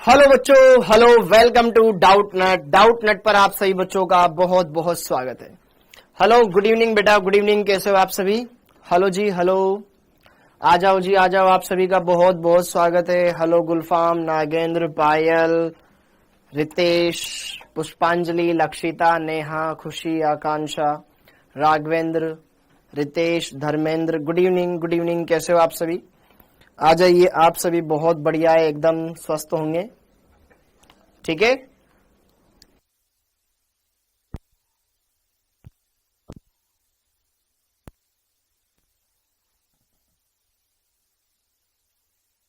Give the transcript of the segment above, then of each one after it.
Hello बच्चों, hello, welcome to Doubtnut. Doubtnut पर आप सभी बच्चों का बहुत बहुत स्वागत है। हेलो, गुड इवनिंग बेटा, गुड इवनिंग। कैसे हो आप सभी? हेलो जी, हेलो, आ जाओ जी, आ जाओ। आप सभी का बहुत बहुत स्वागत है। Hello Gulfam, Nagendra, Payal, Ritesh, Pushpanjali, Lakshita, Neha, Khushi, Akanksha, Raghavendra, Ritesh, Dharmendra, good evening, good evening. कैसे हो आप सभी? आ जाइए आप सभी। बहुत बढ़िया है, एकदम स्वस्थ होंगे। ठीक है,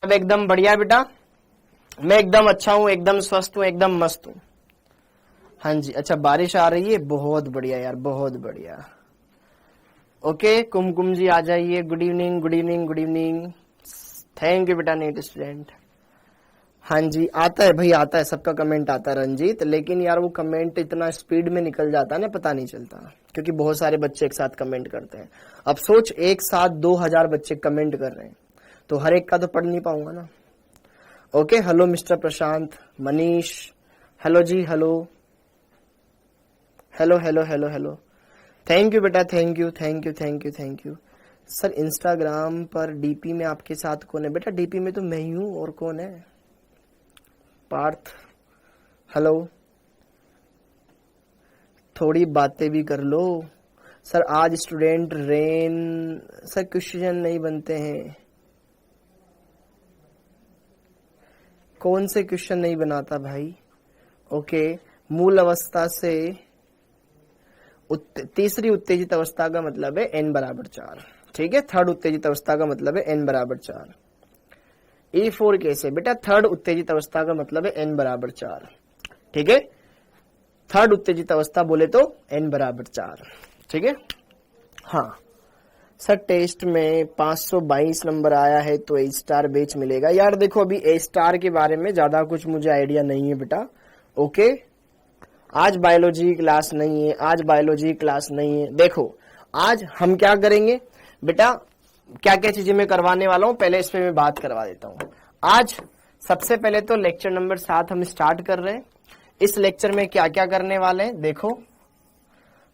अब एकदम बढ़िया बेटा। मैं एकदम अच्छा हूँ, एकदम स्वस्थ हूँ, एकदम मस्त हूँ। हाँ जी, अच्छा बारिश आ रही है, बहुत बढ़िया यार, बहुत बढ़िया। ओके, कुमकुम जी आ जाइए। Good evening, good evening, good evening. Thank you बेटा, नीट स्टूडेंट। हाँ जी, आता है भाई, आता है, सबका कमेंट आता है रंजीत। लेकिन यार वो कमेंट इतना स्पीड में निकल जाता है ना, पता नहीं चलता, क्योंकि बहुत सारे बच्चे एक साथ कमेंट करते हैं। अब सोच, एक साथ 2000 बच्चे कमेंट कर रहे हैं, तो हर एक का तो पढ़ नहीं पाऊंगा ना। Okay, hello mister Prashant, Manish, hello जी, hello, hello, hello, hello, hello. Thank you बेटा, thank you, thank you, thank you, thank you. Sir Instagram पर डीपी में आपके साथ कौन है? बेटा डीपी में तो मैं ही हूं, और कौन है? पार्थ, हेलो। थोड़ी बातें भी कर लो। सर आज स्टूडेंट रेन, सर क्वेश्चन नहीं बनते हैं। कौन से क्वेश्चन नहीं बनाता भाई? ओके, मूल अवस्था से तीसरी उत्तेजित अवस्था का मतलब है n बराबर 4। ठीक है, थर्ड उत्तेजित अवस्था का मतलब है n बराबर 4। E4 कैसे बेटा? थर्ड उत्तेजित अवस्था का मतलब है n बराबर 4। ठीक है, थर्ड उत्तेजित अवस्था बोले तो n बराबर 4। ठीक है, हाँ सर टेस्ट में 522 नंबर आया है तो A स्टार बैच मिलेगा। यार देखो, अभी A स्टार के बारे में ज्यादा कुछ मुझे आइडिया नहीं है बेटा। ओके, आज बायोलॉजी क्लास नहीं है, आज बायोलॉजी क्लास नहीं है। देखो आज हम क्या करेंगे बेटा, क्या क्या चीजें मैं करवाने वाला हूं, पहले इस पे मैं बात करवा देता हूं। आज सबसे पहले तो लेक्चर नंबर 7 हम स्टार्ट कर रहे हैं। इस लेक्चर में क्या क्या करने वाले हैं देखो,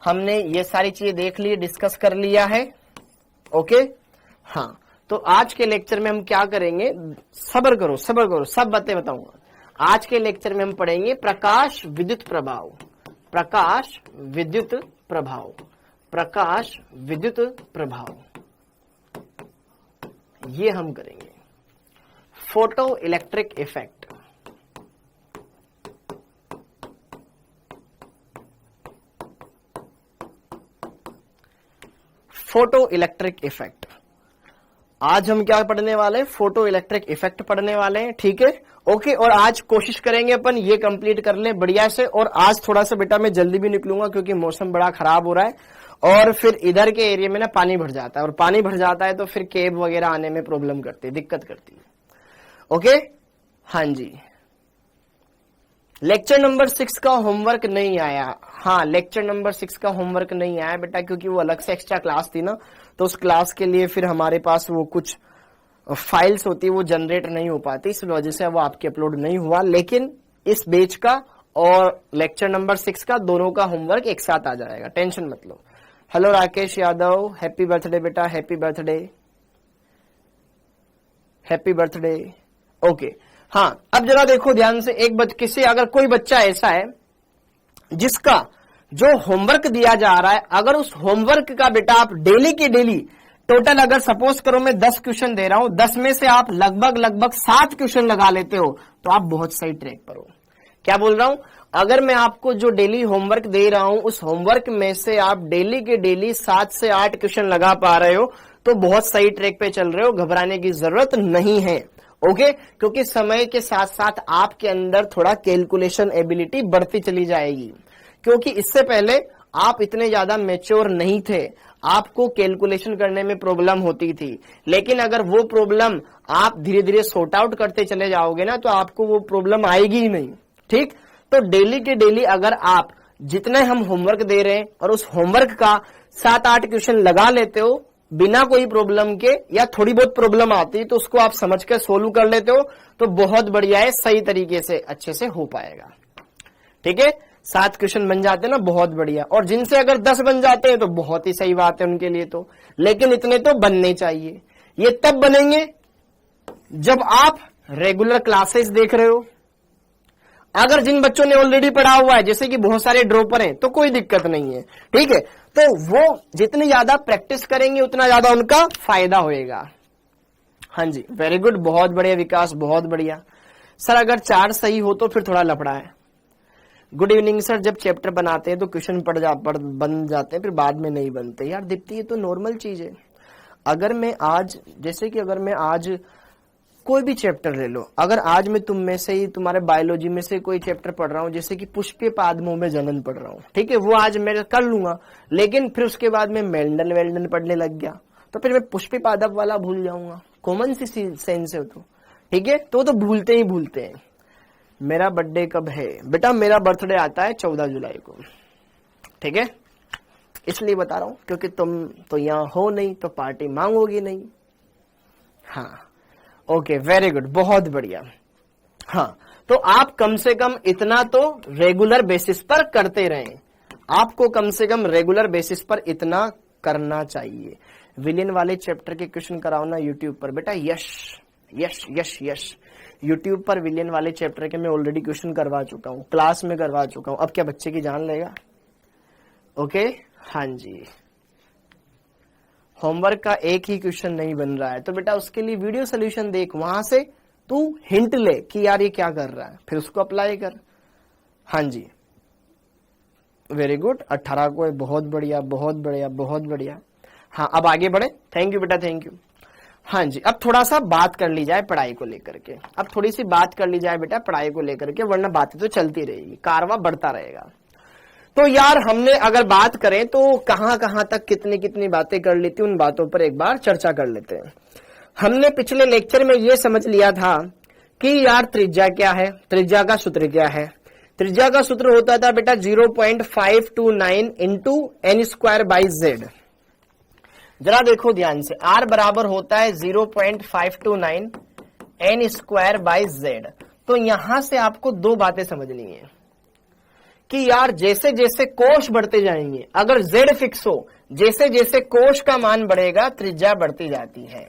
हमने ये सारी चीजें देख ली, डिस्कस कर लिया है। ओके, हाँ, तो आज के लेक्चर में हम क्या करेंगे, सब्र करो, सब्र करो, सब बातें बताऊंगा। आज के लेक्चर में हम पढ़ेंगे प्रकाश विद्युत प्रभाव, प्रकाश विद्युत प्रभाव, प्रकाश विद्युत प्रभाव, ये हम करेंगे। Photo electric effect, photo electric effect. आज हम क्या पढ़ने वाले हैं? फोटो इलेक्ट्रिक इफेक्ट पढ़ने वाले हैं। ठीक है, ओके। और आज कोशिश करेंगे अपन ये कंप्लीट कर ले बढ़िया से। और आज थोड़ा सा बेटा मैं जल्दी भी निकलूंगा, क्योंकि मौसम बड़ा खराब हो रहा है, और फिर इधर के एरिया में ना पानी भर जाता है, और पानी भर जाता है तो फिर केब वगैरह आने में प्रॉब्लम करती है, दिक्कत करती है। ओके, हाँ जी। लेक्चर नंबर 6 का होमवर्क नहीं आया। हाँ, लेक्चर नंबर 6 का होमवर्क नहीं आया बेटा, क्योंकि वो अलग से एक्स्ट्रा क्लास थी ना, तो उस क्लास के लिए फिर हमारे पास वो कुछ फाइल्स होती है, वो जनरेट नहीं हो पाती, इस वजह से वो आपके अपलोड नहीं हुआ। लेकिन इस बैच का और लेक्चर नंबर 6 का दोनों का होमवर्क एक साथ आ जाएगा, टेंशन मत लो। Hello Rakesh Yadav, happy birthday बेटा, happy birthday, happy birthday. Okay, हाँ, अब जरा देखो ध्यान से, एक किसी अगर कोई बच्चा ऐसा है जिसका जो होमवर्क दिया जा रहा है, अगर उस होमवर्क का बेटा आप डेली के डेली टोटल, अगर सपोज करो मैं 10 क्वेश्चन दे रहा हूं, 10 में से आप लगभग 7 क्वेश्चन लगा लेते हो, तो आप बहुत सही ट्रैक पर हो। क्या बोल रहा हूं? अगर मैं आपको जो डेली होमवर्क दे रहा हूं, उस होमवर्क में से आप डेली के डेली 7 से 8 क्वेश्चन लगा पा रहे हो, तो बहुत सही ट्रैक पे चल रहे हो, घबराने की जरूरत नहीं है। ओके, क्योंकि समय के साथ साथ आपके अंदर थोड़ा कैलकुलेशन एबिलिटी बढ़ती चली जाएगी, क्योंकि इससे पहले आप इतने ज्यादा मैच्योर नहीं थे, आपको कैलकुलेशन करने में प्रॉब्लम होती थी। लेकिन अगर वो प्रॉब्लम आप धीरे धीरे सॉर्ट आउट करते चले जाओगे ना, तो आपको वो प्रॉब्लम आएगी ही नहीं। ठीक, तो डेली के डेली अगर आप जितने हम होमवर्क दे रहे हैं और उस होमवर्क का 7-8 क्वेश्चन लगा लेते हो, बिना कोई प्रॉब्लम के, या थोड़ी बहुत प्रॉब्लम आती है तो उसको आप समझ कर सोल्व कर लेते हो तो बहुत बढ़िया है, सही तरीके से अच्छे से हो पाएगा। ठीक है, 7 क्वेश्चन बन जाते हैं ना, बहुत बढ़िया। और जिनसे अगर 10 बन जाते हैं तो बहुत ही सही बात है उनके लिए तो, लेकिन इतने तो बनने चाहिए। ये तब बनेंगे जब आप रेगुलर क्लासेस देख रहे हो। अगर जिन बच्चों ने ऑलरेडी पढ़ा हुआ है, जैसे कि बहुत सारे ड्रॉपर हैं, तो कोई दिक्कत नहीं है। ठीक है, तो वो जितनी ज्यादा प्रैक्टिस करेंगे उतना ज्यादा उनका फायदा होएगा। हाँ जी, वेरी गुड, बहुत बढ़िया विकास, बहुत बढ़िया। सर अगर 4 सही हो तो फिर थोड़ा लफड़ा है। गुड इवनिंग सर, जब चैप्टर बनाते हैं तो क्वेश्चन बन जाते हैं, फिर बाद में नहीं बनते। यार दीप्ति, ये तो नॉर्मल चीज है। अगर मैं आज, जैसे कि अगर मैं आज कोई भी चैप्टर ले लो, अगर आज मैं तुम में से ही, तुम्हारे बायोलॉजी में से कोई चैप्टर पढ़ रहा हूं, जैसे कि पुष्पे पादमों में जनन पढ़ रहा हूं, ठीक है, वो आज मैं कर लूंगा, लेकिन फिर उसके बाद मैं मेल्डन वेल्डन पढ़ने लग गया तो फिर मैं पुष्पे पादप वाला भूल जाऊंगा। कॉमन सी सेंस है तो, ठीक है, तो भूलते ही भूलते हैं। मेरा बर्थडे कब है? बेटा मेरा बर्थडे आता है 14 जुलाई को। ठीक है, इसलिए बता रहा हूं क्योंकि तुम तो यहां हो नहीं तो पार्टी मांगोगी नहीं। हाँ ओके, वेरी गुड, बहुत बढ़िया। हाँ, तो आप कम से कम इतना तो रेगुलर बेसिस पर करते रहें। आपको कम से कम रेगुलर बेसिस पर इतना करना चाहिए। विलियन वाले चैप्टर के क्वेश्चन कराओ ना यूट्यूब पर बेटा। यश यश यश यश, यूट्यूब पर विलियन वाले चैप्टर के मैं ऑलरेडी क्वेश्चन करवा चुका हूं, क्लास में करवा चुका हूं। अब क्या बच्चे की जान लेगा? ओके, हाँ जी। होमवर्क का एक ही क्वेश्चन नहीं बन रहा है तो बेटा उसके लिए वीडियो सोल्यूशन देख, वहां से तू हिंट ले कि यार ये क्या कर रहा है, फिर उसको अप्लाई कर। हाँ जी, वेरी गुड, 18 को है, बहुत बढ़िया बहुत बढ़िया बहुत बढ़िया। हाँ, अब आगे बढ़े। थैंक यू बेटा, थैंक यू। हाँ जी, अब थोड़ा सा बात कर ली जाए पढ़ाई को लेकर के। अब थोड़ी सी बात कर ली जाए बेटा पढ़ाई को लेकर के, वरना बातें तो चलती रहेगी, कारवां बढ़ता रहेगा। तो यार हमने अगर बात करें तो कहां कहां तक कितनी कितनी बातें कर ली थी, उन बातों पर एक बार चर्चा कर लेते हैं। हमने पिछले लेक्चर में यह समझ लिया था कि यार त्रिज्या क्या है, त्रिज्या का सूत्र क्या है। त्रिज्या का सूत्र होता था बेटा 0.529 into n square by Z. जरा देखो ध्यान से, आर बराबर होता है 0.529 एन स्क्वायर बाई जेड। तो यहां से आपको दो बातें समझनी है कि यार जैसे जैसे कोश बढ़ते जाएंगे, अगर z फिक्स हो, जैसे जैसे कोश का मान बढ़ेगा त्रिज्या बढ़ती जाती है।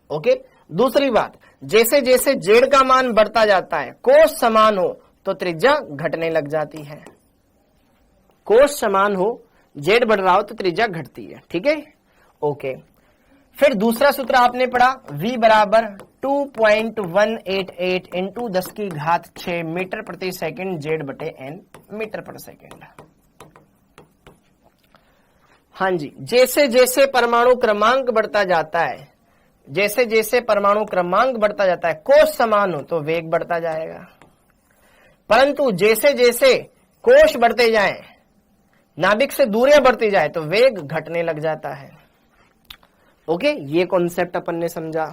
ओके, दूसरी बात, जैसे जैसे z का मान बढ़ता जाता है, कोश समान हो तो त्रिज्या घटने लग जाती है। कोश समान हो, z बढ़ रहा हो तो त्रिज्या घटती है। ठीक है, ओके। फिर दूसरा सूत्र आपने पढ़ा, v बराबर 2.188 इंटू 10 की घात 6 मीटर प्रति सेकंड जेड बटे एन मीटर पर सेकंड। हाँ जी, जैसे जैसे परमाणु क्रमांक बढ़ता जाता है, जैसे जैसे परमाणु क्रमांक बढ़ता जाता है, कोश समान हो तो वेग बढ़ता जाएगा, परंतु जैसे जैसे कोश बढ़ते जाएं, नाभिक से दूरियां बढ़ती जाए तो वेग घटने लग जाता है। ओके, ये कॉन्सेप्ट अपन ने समझा।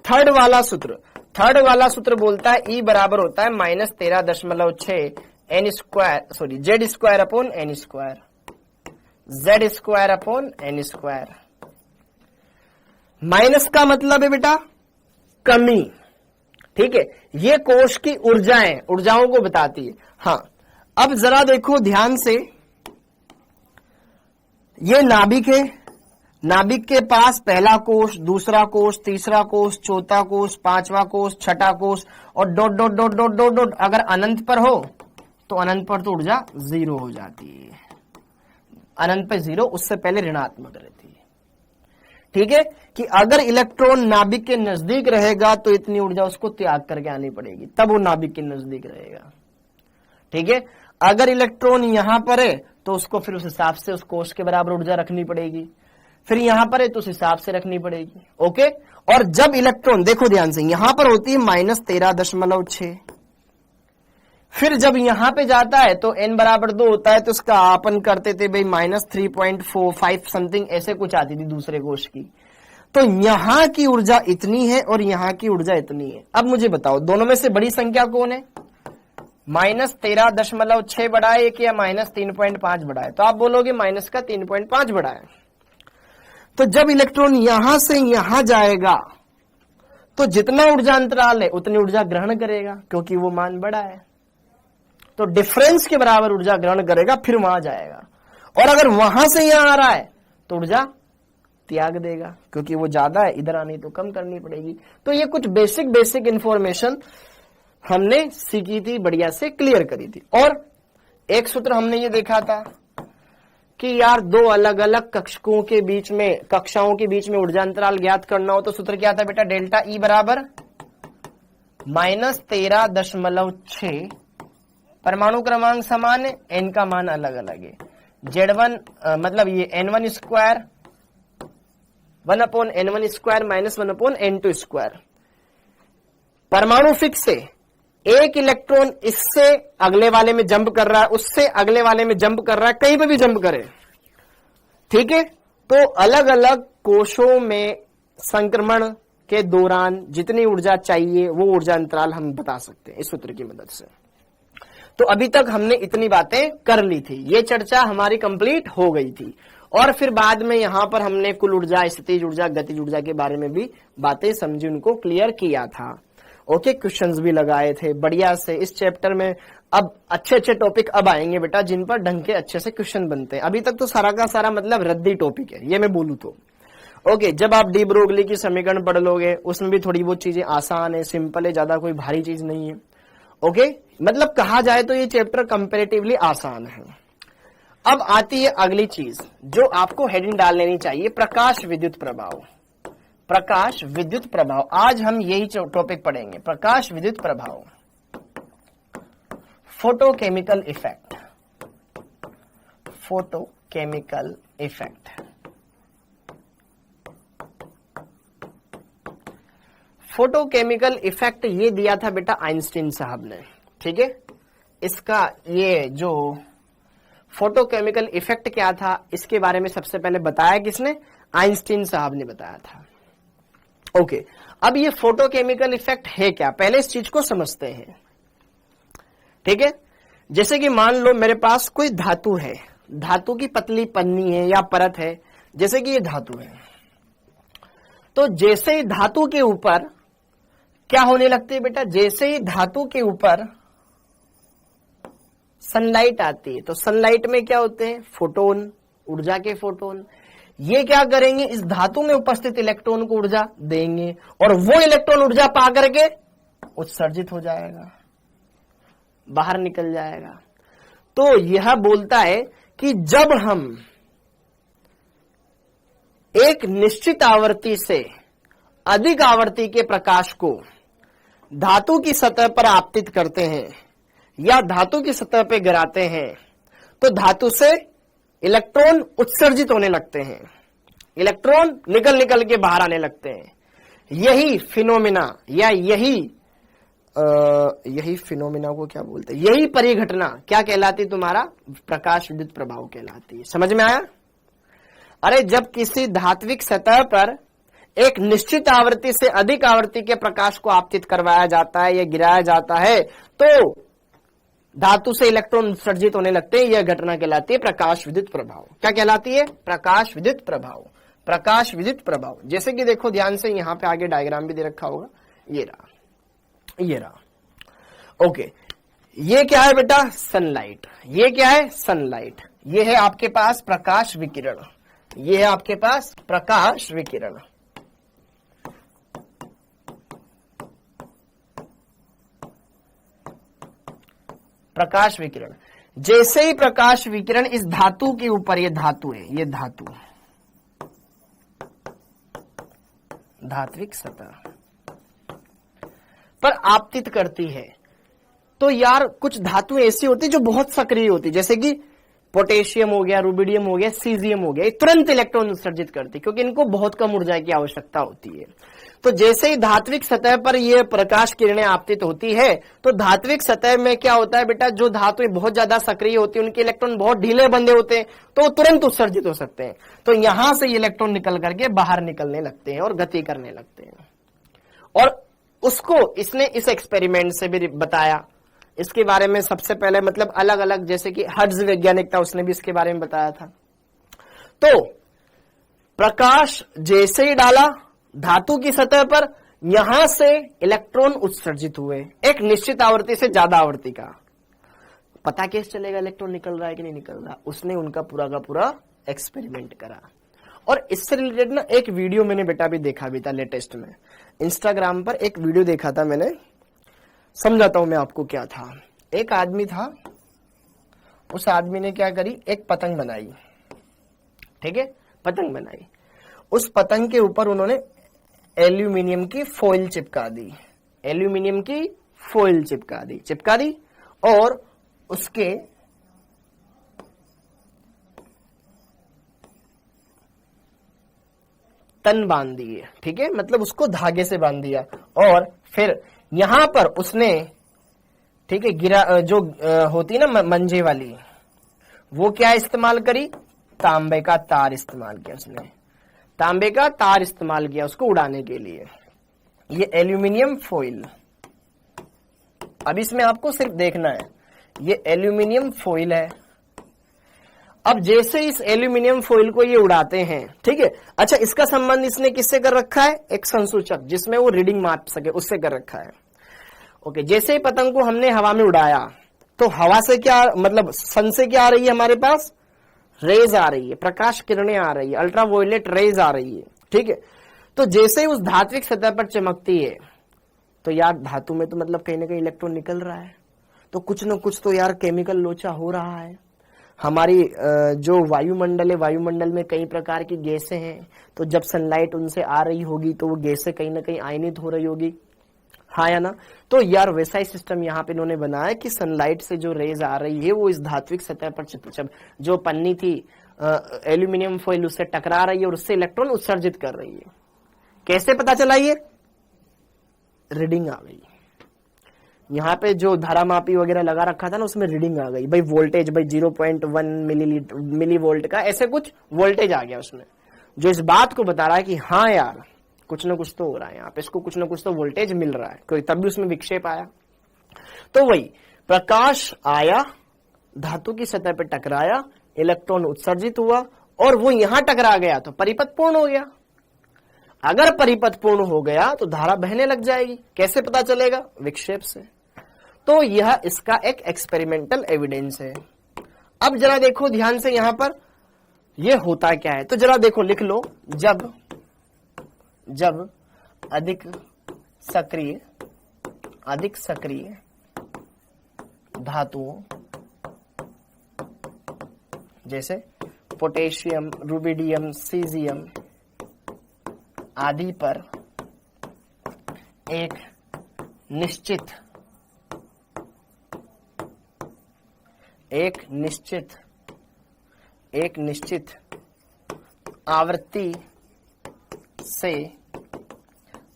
थर्ड वाला सूत्र बोलता है ई बराबर होता है -13.6 n square, sorry Z square upon n square, Z square upon n square. Minus का मतलब है बेटा कमी। ठीक है, ये कोश की ऊर्जाओं को बताती है। हाँ, अब जरा देखो ध्यान से, ये नाभिक है, नाभिक के पास पहला कोश, दूसरा कोश, तीसरा कोश, चौथा कोश, पांचवा कोश, छठा कोश और dot dot dot dot dot dot. अगर अनंत पर हो तो अनंत पर तो ऊर्जा 0 हो जाती है, अनंत पे 0, उससे पहले ऋणात्मक रहती है। ठीक है, कि अगर इलेक्ट्रॉन नाभिक के नजदीक रहेगा तो इतनी ऊर्जा उसको त्याग करके आनी पड़ेगी, तब वो नाभिक के नजदीक रहेगा। ठीक है, अगर इलेक्ट्रॉन यहां पर है तो उसको फिर उस हिसाब से उस कोश के बराबर ऊर्जा रखनी पड़ेगी, फिर यहां पर है तो उस हिसाब से रखनी पड़ेगी। ओके, और जब इलेक्ट्रॉन, देखो ध्यान से, यहां पर होती है -13.6, फिर जब यहां पे जाता है तो n बराबर 2 होता है, तो उसका आपन करते थे भाई -3.45 समथिंग, ऐसे कुछ आती थी दूसरे कोश की। तो यहां की ऊर्जा इतनी है और यहां की ऊर्जा इतनी है। अब मुझे बताओ दोनों में से बड़ी संख्या कौन है? -13.6 बड़ा है कि या -3.5 बड़ा है? तो आप बोलोगे माइनस का 3.5 बड़ा है। तो जब इलेक्ट्रॉन यहां से यहां जाएगा तो जितना ऊर्जा अंतराल है उतनी ऊर्जा ग्रहण करेगा, क्योंकि वो मान बड़ा है, तो डिफरेंस के बराबर ऊर्जा ग्रहण करेगा, फिर वहां जाएगा। और अगर वहां से यहां आ रहा है तो ऊर्जा त्याग देगा, क्योंकि वो ज्यादा है, इधर आनी तो कम करनी पड़ेगी। तो ये कुछ बेसिक इंफॉर्मेशन हमने सीखी थी, बढ़िया से क्लियर करी थी। और एक सूत्र हमने ये देखा था कि यार दो अलग अलग कक्षकों के बीच में, कक्षाओं के बीच में ऊर्जा अंतराल ज्ञात करना हो तो सूत्र क्या था बेटा, डेल्टा ई बराबर -13.6, परमाणु क्रमांक समान है, एन का मान अलग अलग है, Z1 मतलब ये N1 square 1/N1 square minus 1/N2 square. परमाणु फिक्स है, एक इलेक्ट्रॉन इससे अगले वाले में जंप कर रहा है, उससे अगले वाले में जंप कर रहा है, कहीं पे भी जंप करे, ठीक है। तो अलग अलग कोशों में संक्रमण के दौरान जितनी ऊर्जा चाहिए वो ऊर्जा अंतराल हम बता सकते हैं इस सूत्र की मदद से। तो अभी तक हमने इतनी बातें कर ली थी, ये चर्चा हमारी कंप्लीट हो गई थी। और फिर बाद में यहां पर हमने कुल ऊर्जा, स्थितिज ऊर्जा, गतिज ऊर्जा के बारे में भी बातें समझी, उनको क्लियर किया था। ओके, क्वेश्चंस भी लगाए थे बढ़िया से इस चैप्टर में। अब अच्छे टॉपिक अब आएंगे बेटा, जिन पर ढंग के अच्छे से क्वेश्चन बनते हैं। अभी तक तो सारा का सारा मतलब रद्दी टॉपिक है, ये मैं बोलूं तो। ओके, जब आप डी ब्रोगली की समीकरण पढ़ लोगे उसमें भी थोड़ी बहुत चीजें आसान है, सिंपल है, ज्यादा कोई भारी चीज नहीं है। ओके, मतलब कहा जाए तो ये चैप्टर कंपैरेटिवली आसान है। अब आती है अगली चीज जो आपको हेडिंग डाल लेनी चाहिए, प्रकाश विद्युत प्रभाव। प्रकाश विद्युत प्रभाव, आज हम यही टॉपिक पढ़ेंगे, प्रकाश विद्युत प्रभाव, photochemical effect. Photochemical effect, photochemical effect ये दिया था बेटा आइंस्टीन साहब ने, ठीक है। इसका ये जो फोटोकेमिकल इफेक्ट क्या था इसके बारे में सबसे पहले बताया किसने, आइंस्टीन साहब ने बताया था। ओके, अब ये फोटोकेमिकल इफेक्ट है क्या, पहले इस चीज को समझते हैं, ठीक है। जैसे कि मान लो मेरे पास कोई धातु है, धातु की पतली पन्नी है या परत है, जैसे कि ये धातु है, तो जैसे ही धातु के ऊपर क्या होने लगती है बेटा, जैसे ही धातु के ऊपर सनलाइट आती है तो सनलाइट में क्या होते हैं, फोटोन, ऊर्जा के फोटोन। ये क्या करेंगे, इस धातु में उपस्थित इलेक्ट्रॉन को ऊर्जा देंगे और वो इलेक्ट्रॉन ऊर्जा पा करके उत्सर्जित हो जाएगा, बाहर निकल जाएगा। तो यह बोलता है कि जब हम एक निश्चित आवृत्ति से अधिक आवृत्ति के प्रकाश को धातु की सतह पर आपतित करते हैं या धातु की सतह पर गिराते हैं तो धातु से इलेक्ट्रॉन उत्सर्जित होने लगते हैं, इलेक्ट्रॉन निकल के बाहर आने लगते हैं। यही फिनोमिना या यही फिनोमिना को क्या बोलते हैं, यही परिघटना क्या कहलाती, तुम्हारा प्रकाश विद्युत प्रभाव कहलाती है। समझ में आया? अरे जब किसी धात्विक सतह पर एक निश्चित आवृत्ति से अधिक आवृत्ति के प्रकाश को आपतित करवाया जाता है या गिराया जाता है तो धातु से इलेक्ट्रॉन उत्सर्जित होने लगते हैं, यह घटना कहलाती है प्रकाश विद्युत प्रभाव। क्या कहलाती है, प्रकाश विद्युत प्रभाव। प्रकाश विद्युत प्रभाव, जैसे कि देखो ध्यान से, यहां पे आगे डायग्राम भी दे रखा होगा, ये रहा। ओके, ये क्या है बेटा, सनलाइट। ये क्या है, सनलाइट। ये है आपके पास प्रकाश विकिरण, ये है आपके पास प्रकाश विकिरण। प्रकाश विकिरण, जैसे ही प्रकाश विकिरण इस धातु के ऊपर, ये धातु है, ये धातु धात्विक सतह पर आपतित करती है तो यार कुछ धातु ऐसी होती है जो बहुत सक्रिय होती है, जैसे कि पोटेशियम हो गया, रुबिडियम हो गया, सीजियम हो गया, तुरंत इलेक्ट्रॉन उत्सर्जित करती है क्योंकि इनको बहुत कम ऊर्जा की आवश्यकता होती है। तो जैसे ही धात्विक सतह पर यह प्रकाश किरणें आपतित होती है तो धात्विक सतह में क्या होता है बेटा, जो धातुएं बहुत ज्यादा सक्रिय होती है उनके इलेक्ट्रॉन बहुत ढीले बंधे होते हैं तो तुरंत उत्सर्जित हो सकते हैं। तो यहां से इलेक्ट्रॉन निकल करके बाहर निकलने लगते हैं और गति करने लगते हैं। और उसको इसने इस एक्सपेरिमेंट से भी बताया, इसके बारे में सबसे पहले मतलब अलग अलग, जैसे कि हर्ट्ज वैज्ञानिक था, उसने भी इसके बारे में बताया था। तो प्रकाश जैसे ही डाला धातु की सतह पर, यहां से इलेक्ट्रॉन उत्सर्जित हुए एक निश्चित आवृत्ति से ज्यादा आवृत्ति का। पता कैसे चलेगा इलेक्ट्रॉन निकल रहा है कि नहीं निकल रहा? उसने उनका पूरा का पूरा एक्सपेरिमेंट करा। और इससे रिलेटेड ना एक वीडियो मैंने बेटा भी देखा भी था लेटेस्ट में, इंस्टाग्राम पर एक वीडियो देखा था मैंने, समझाता हूं मैं आपको क्या था। एक आदमी था, उस आदमी ने क्या करी, एक पतंग बनाई, ठीक है, पतंग बनाई। उस पतंग के ऊपर उन्होंने एल्यूमिनियम की फॉइल चिपका दी, एल्यूमिनियम की फॉइल चिपका दी और उसके तन बांध दिए, ठीक है, मतलब उसको धागे से बांध दिया। और फिर यहां पर उसने, ठीक है, गिरा जो होती ना मंजे वाली, वो क्या इस्तेमाल करी, तांबे का तार इस्तेमाल किया उसने, तांबे का तार इस्तेमाल किया उसको उड़ाने के लिए। ये एल्यूमिनियम फॉइल, अब इसमें आपको सिर्फ देखना है, ये एल्यूमिनियम फॉइल है। अब जैसे इस एल्यूमिनियम फॉइल को ये उड़ाते हैं, ठीक है, अच्छा इसका संबंध इसने किससे कर रखा है, एक संसूचक जिसमें वो रीडिंग माप सके उससे कर रखा है। ओके, जैसे ही पतंग को हमने हवा में उड़ाया तो हवा से क्या, मतलब सन से क्या आ रही है हमारे पास, रेज आ रही है, प्रकाश किरणें आ रही है, अल्ट्रावायलेट रेज आ रही है, ठीक है। तो जैसे ही उस धात्विक सतह पर चमकती है तो यार धातु में तो मतलब कहीं ना कहीं इलेक्ट्रॉन निकल रहा है, तो कुछ न कुछ तो यार केमिकल लोचा हो रहा है। हमारी जो वायुमंडल है, वायुमंडल में कई प्रकार की गैसें हैं, तो जब सनलाइट उनसे आ रही होगी तो वो गैसें कहीं ना कहीं आयनित हो रही होगी, हाँ या ना। तो यार वैसा ही सिस्टम यहाँ पे इन्होंने बनाया कि सनलाइट से जो रेज आ रही है वो इस धात्विक सतह पर जो पन्नी थी एल्यूमिनियम फॉइल उससे टकरा रही है और उससे इलेक्ट्रॉन उत्सर्जित कर रही है। कैसे पता चला, ये रीडिंग आ गई। यहाँ पे जो धारामापी वगैरह लगा रखा था ना उसमें रीडिंग आ गई, भाई वोल्टेज, भाई 0.1 मिली वोल्ट का ऐसे कुछ वोल्टेज आ गया उसमें, जो इस बात को बता रहा है कि हाँ यार कुछ ना कुछ तो हो रहा है यहाँ पे, इसको कुछ ना कुछ तो वोल्टेज मिल रहा है, कोई तब भी उसमें विक्षेप आया। तो वही प्रकाश आया, धातु की सतह पर टकराया, इलेक्ट्रॉन उत्सर्जित हुआ और वो यहां टकरा गया तो परिपथ पूर्ण हो गया। अगर परिपथ पूर्ण हो गया तो धारा बहने लग जाएगी। कैसे पता चलेगा, विक्षेप से। तो यह इसका एक एक्सपेरिमेंटल एविडेंस है। अब जरा देखो ध्यान से, यहां पर यह होता क्या है, तो जरा देखो, लिख लो, जब अधिक सक्रिय धातुओं जैसे पोटेशियम, रुबिडियम, सीजियम आदि पर एक निश्चित आवृत्ति से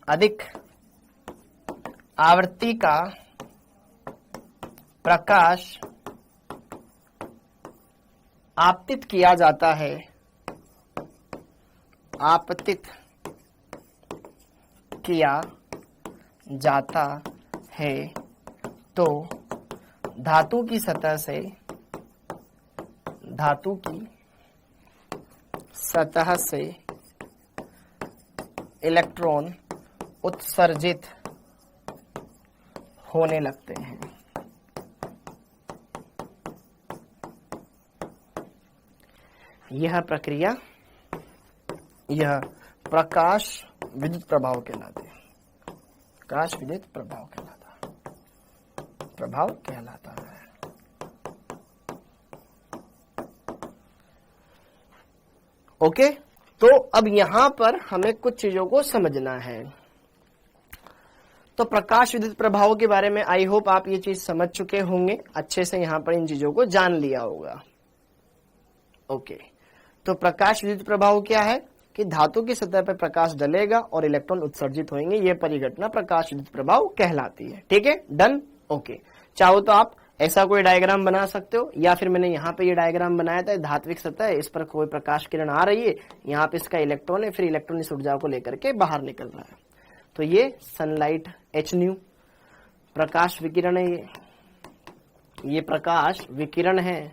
अधिक आवृत्ति का प्रकाश आपतित किया जाता है, तो धातु की सतह से इलेक्ट्रॉन उत्सर्जित होने लगते हैं। यह प्रक्रिया, यह प्रकाश विद्युत प्रभाव कहलाते हैं। प्रकाश विद्युत प्रभाव कहलाता है। ओके, तो अब यहां पर हमें कुछ चीजों को समझना है। तो प्रकाश विद्युत प्रभाव के बारे में आई होप आप ये चीज समझ चुके होंगे, अच्छे से यहां पर इन चीजों को जान लिया होगा। ओके, तो प्रकाश विद्युत प्रभाव क्या है कि धातु की सतह पर प्रकाश डलेगा और इलेक्ट्रॉन उत्सर्जित होंगे, यह परिघटना प्रकाश विद्युत प्रभाव कहलाती है। ठीक है, डन। ओके, चाहो तो आप ऐसा कोई डायग्राम बना सकते हो, या फिर मैंने यहाँ पे ये डायग्राम बनाया था, धात्विक सतह है, इस पर कोई प्रकाश किरण आ रही है, यहाँ पे इसका इलेक्ट्रॉन है, फिर इलेक्ट्रॉन इस ऊर्जा को लेकर के बाहर निकल रहा है। तो ये सनलाइट hν प्रकाश विकिरण है, ये प्रकाश विकिरण है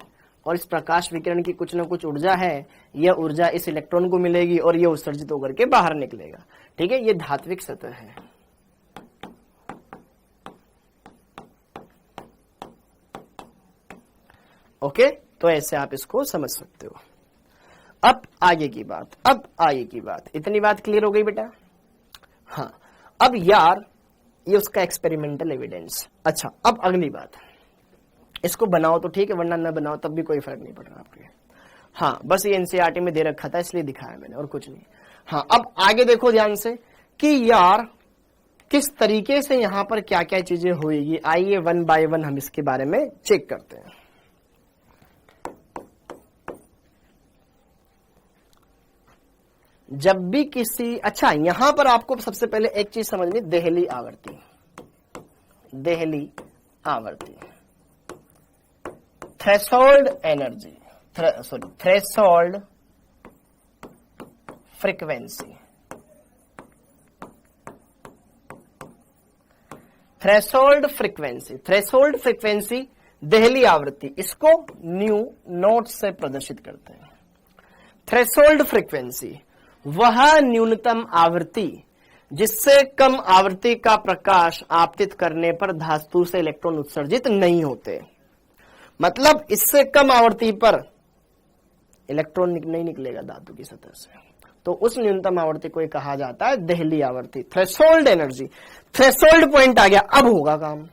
और इस प्रकाश विकिरण की कुछ न कुछ ऊर्जा है, यह ऊर्जा इस इलेक्ट्रॉन को मिलेगी और यह उत्सर्जित होकर के बाहर निकलेगा। ठीक है, ये धात्विक सतह है। ओके, तो ऐसे आप इसको समझ सकते हो। अब आगे की बात, इतनी बात क्लियर हो गई बेटा? हाँ, अब यार ये उसका एक्सपेरिमेंटल एविडेंस। अच्छा, अब अगली बात, इसको बनाओ तो ठीक है, वरना न बनाओ तब भी कोई फर्क नहीं पड़ रहा आपके। हाँ, बस ये एनसीईआरटी में दे रखा था इसलिए दिखाया मैंने, और कुछ नहीं। हाँ, अब आगे देखो ध्यान से कि यार किस तरीके से यहां पर क्या क्या चीजें होगी। आइए वन बाय वन हम इसके बारे में चेक करते हैं। जब भी किसी, अच्छा यहां पर आपको सबसे पहले एक चीज समझनी, देहली आवर्ती, देहली आवर्ती, threshold energy, threshold frequency, threshold frequency, threshold frequency Delhi आवृत्ति, इसको न्यू नोट से प्रदर्शित करते हैं। थ्रेशोल्ड फ्रीक्वेंसी वह न्यूनतम आवृत्ति जिससे कम आवृत्ति का प्रकाश आपतित करने पर धातु से इलेक्ट्रॉन उत्सर्जित नहीं होते। मतलब इससे कम आवृत्ति पर इलेक्ट्रॉन नहीं निकलेगा धातु की सतह से, तो उस न्यूनतम आवृत्ति को कहा जाता है देहली आवृत्ति, थ्रेशोल्ड एनर्जी। थ्रेशोल्ड पॉइंट आ गया, अब होगा काम।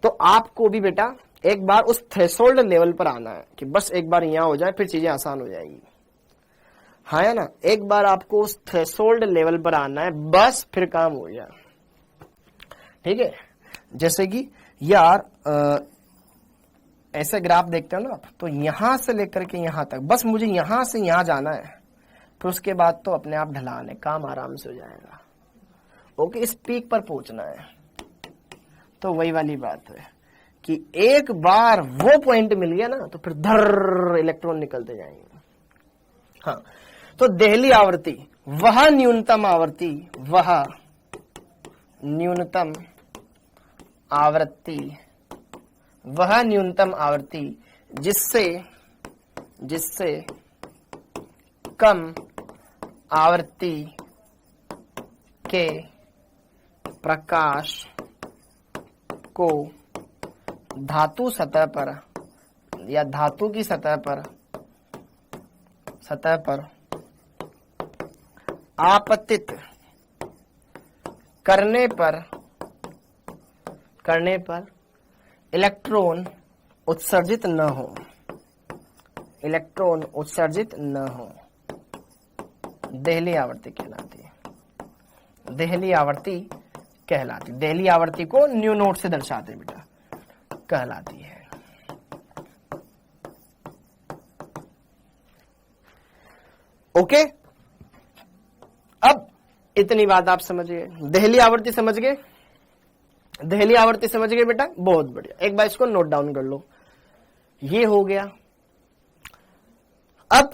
तो आपको भी बेटा एक बार उस थ्रेशोल्ड लेवल पर आना है कि बस एक बार यहां हो जाए, फिर चीजें आसान हो जाएगी। हाँ है ना, एक बार आपको उस थ्रेशोल्ड लेवल पर आना है, बस फिर काम हो गया। ठीक है, जैसे कि यार ऐसे ग्राफ देखते हो ना आप, तो यहां से लेकर के यहां तक, बस मुझे यहां से यहां जाना है, फिर उसके बाद तो अपने आप ढलान है, काम आराम से हो जाएगा। ओके, इस पीक पर पहुंचना है। तो वही वाली बात है कि एक बार वो पॉइंट मिल गया ना, तो फिर धर इलेक्ट्रॉन निकलते जाएंगे। हाँ, तो देहली आवृत्ति वह न्यूनतम आवृत्ति, वह न्यूनतम आवृत्ति, वह न्यूनतम आवृत्ति जिससे कम आवृत्ति के प्रकाश को धातु सतह पर या धातु की सतह पर आपतित करने पर इलेक्ट्रॉन उत्सर्जित न हो, इलेक्ट्रॉन उत्सर्जित न हो, देहली आवृत्ति कहलाती है, देहली आवृत्ति कहलाती। देहली आवृत्ति को न्यू नोट से दर्शाते बेटा, कहलाती है। ओके, अब इतनी बात आप समझ गए, देहली आवृत्ति समझ गए, देहली आवृत्ति समझ गए बेटा, बहुत बढ़िया। एक बार इसको नोट डाउन कर लो, ये हो गया। अब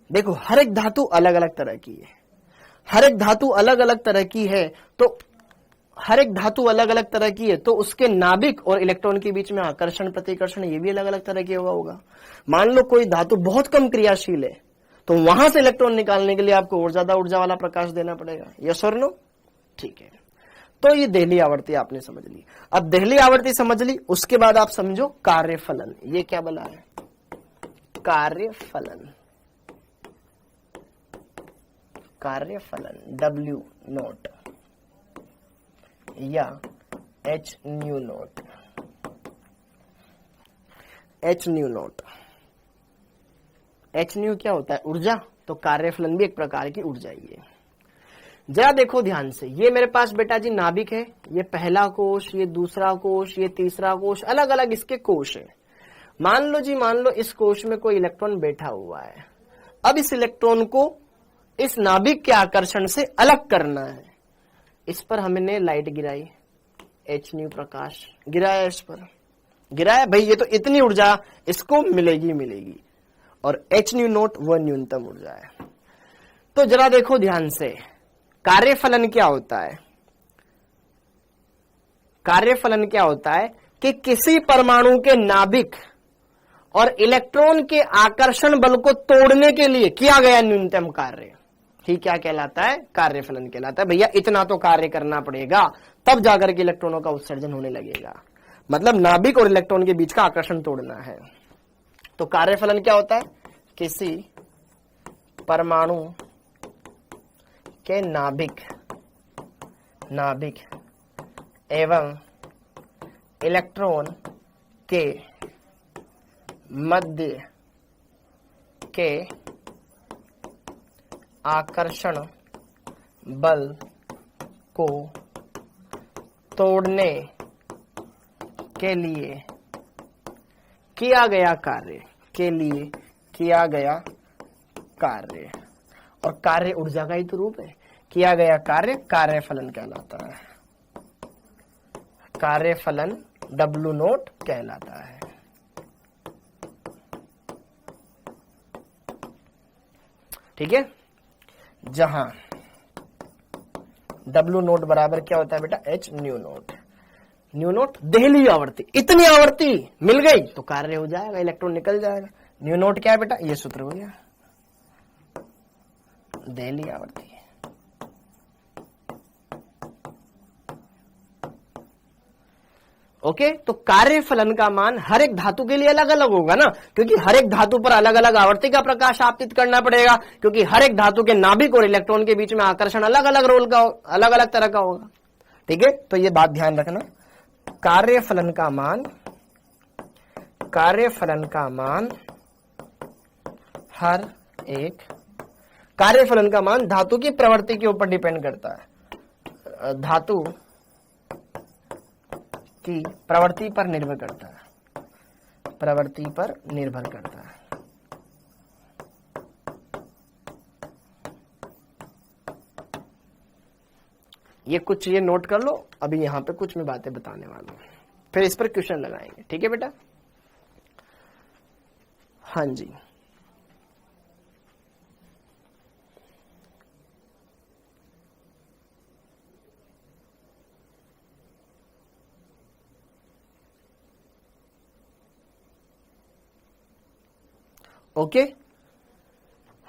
देखो हर एक धातु अलग अलग तरह की है, हर एक धातु अलग अलग तरह की है, तो हर एक धातु अलग अलग तरह की है, तो उसके नाभिक और इलेक्ट्रॉन के बीच में आकर्षण प्रतिकर्षण ये भी अलग अलग तरह के होगा। मान लो कोई धातु बहुत कम क्रियाशील है, तो वहां से इलेक्ट्रॉन निकालने के लिए आपको और ज्यादा ऊर्जा वाला प्रकाश देना पड़ेगा, यस और नो? ठीक है, तो ये देहली आवृत्ति आपने समझ ली। अब देहली आवृत्ति समझ ली, उसके बाद आप समझो कार्यफलन। ये क्या बोला है? कार्यफलन, कार्यफलन W नोट या H new note, H new note. H new क्या होता है? ऊर्जा। तो कार्यफलन भी एक प्रकार की ऊर्जा ही है। जरा देखो ध्यान से, ये मेरे पास बेटा जी नाभिक है, ये पहला कोश, ये दूसरा कोश, ये तीसरा कोश, अलग अलग इसके कोश है। मान लो जी, मान लो इस कोश में कोई इलेक्ट्रॉन बैठा हुआ है। अब इस इलेक्ट्रॉन को इस नाभिक के आकर्षण से अलग करना है। इस पर हमने लाइट गिराई, H न्यू प्रकाश गिराया, इस पर गिराया, भाई ये तो इतनी ऊर्जा इसको मिलेगी मिलेगी, और H न्यू नोट वह न्यूनतम ऊर्जा है। तो जरा देखो ध्यान से, कार्यफलन क्या होता है? कार्यफलन क्या होता है कि किसी परमाणु के नाभिक और इलेक्ट्रॉन के आकर्षण बल को तोड़ने के लिए किया गया न्यूनतम कार्य ही क्या कहलाता है? कार्यफलन कहलाता है। भैया इतना तो कार्य करना पड़ेगा तब जाकर के इलेक्ट्रॉनों का उत्सर्जन होने लगेगा। मतलब नाभिक और इलेक्ट्रॉन के बीच का आकर्षण तोड़ना है। तो कार्यफलन क्या होता है? किसी परमाणु के नाभिक एवं इलेक्ट्रॉन के मध्य के आकर्षण बल को तोड़ने के लिए किया गया कार्य और कार्य ऊर्जा का ही तो रूप है। किया गया कार्य कार्यफलन कहलाता है। कार्यफलन W नोट कहलाता है। ठीक है, जहां W नोट बराबर क्या होता है बेटा? H new note. New note Delhi आवर्ती, इतनी आवर्ती मिल गई तो कार्य हो जाएगा, इलेक्ट्रॉन निकल जाएगा। न्यू नोट क्या है बेटा? ये सूत्र हो गया, देहली आवर्ती। ओके, तो कार्यफलन का मान हर एक धातु के लिए अलग अलग होगा ना, क्योंकि हर एक धातु पर अलग अलग आवर्ती का प्रकाश आपतित करना पड़ेगा, क्योंकि हर एक धातु के नाभिक और इलेक्ट्रॉन के बीच में आकर्षण अलग अलग रोल का, अलग अलग तरह का होगा। ठीक है, तो ये बात ध्यान रखना। कार्यफलन का मान हर एक कार्यफलन का मान धातु की प्रवृत्ति के ऊपर डिपेंड करता है। धातु की प्रवृत्ति पर निर्भर करता है। ये कुछ ये नोट कर लो, अभी यहां पे कुछ मैं बातें बताने वाला हूं, फिर इस पर क्वेश्चन लगाएंगे। ठीक है बेटा? हाँ जी, ओके।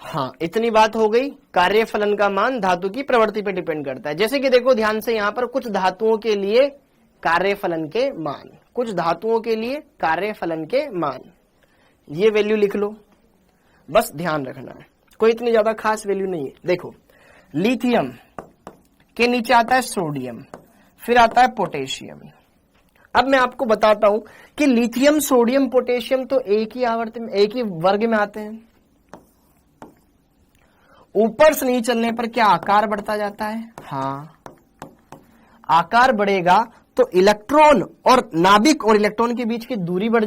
हाँ, इतनी बात हो गई। कार्यफलन का मान धातु की प्रवृत्ति पे डिपेंड करता है। जैसे कि देखो ध्यान से, यहां पर कुछ धातुओं के लिए कार्यफलन के मान, ये वैल्यू लिख लो, बस ध्यान रखना है, कोई इतनी ज्यादा खास वैल्यू नहीं है। देखो, लिथियम के नीचे आता है सोडियम, फिर आता है पोटेशियम। अब मैं आपको बताता हूं कि लिथियम, सोडियम, पोटेशियम तो एक ही आवर्ती में, एक ही वर्ग में आते हैं। ऊपर से नहीं चलने पर क्या आकार बढ़ता जाता है? हाँ, आकार बढ़ेगा तो इलेक्ट्रॉन और नाभिक और इलेक्ट्रॉन के बीच की दूरी बढ़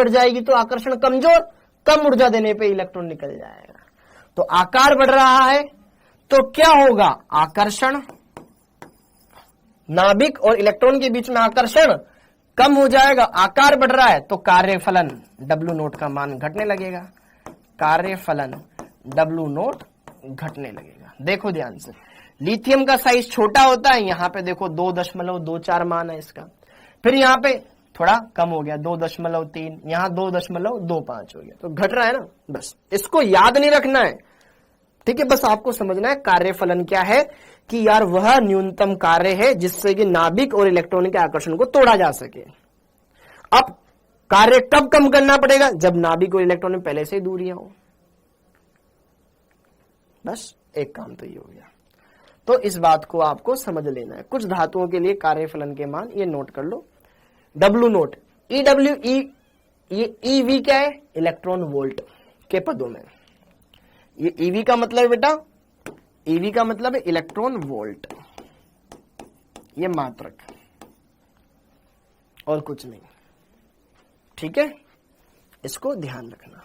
जाएगी तो आकर्षण कमजोर, कम ऊर्जा देने पे इलेक्ट्रॉन निकल जाएगा। तो आकार बढ़ रहा है तो क्या होगा? आकर्षण, नाभिक और इलेक्ट्रॉन के बीच में आकर्षण कम हो जाएगा। आकार बढ़ रहा है तो कार्यफलन W नोट का मान घटने लगेगा। देखो ध्यान से, लिथियम का साइज छोटा होता है, यहां पे देखो 2.24 मान है इसका, फिर यहां पे थोड़ा कम हो गया 2.3, यहां 2.25 हो गया, तो घट रहा है ना। बस इसको याद नहीं रखना है, ठीक है? बस आपको समझना है कार्यफलन क्या है, कि यार वह न्यूनतम कार्य है जिससे कि नाभिक और इलेक्ट्रॉन के आकर्षण को तोड़ा जा सके। अब कार्य कब कम करना पड़ेगा? जब नाभिक और इलेक्ट्रॉन में पहले से ही दूरियां हो। बस एक काम तो ये हो गया। तो इस बात को आपको समझ लेना है। कुछ धातुओं के लिए कार्यफलन के मान ये नोट कर लो। W नोट, ये EV क्या है? इलेक्ट्रॉन वोल्ट के पदों में। ये EV का मतलब है बेटा, EV का मतलब है इलेक्ट्रॉन वोल्ट, ये मात्रक और कुछ नहीं। ठीक है, इसको ध्यान रखना।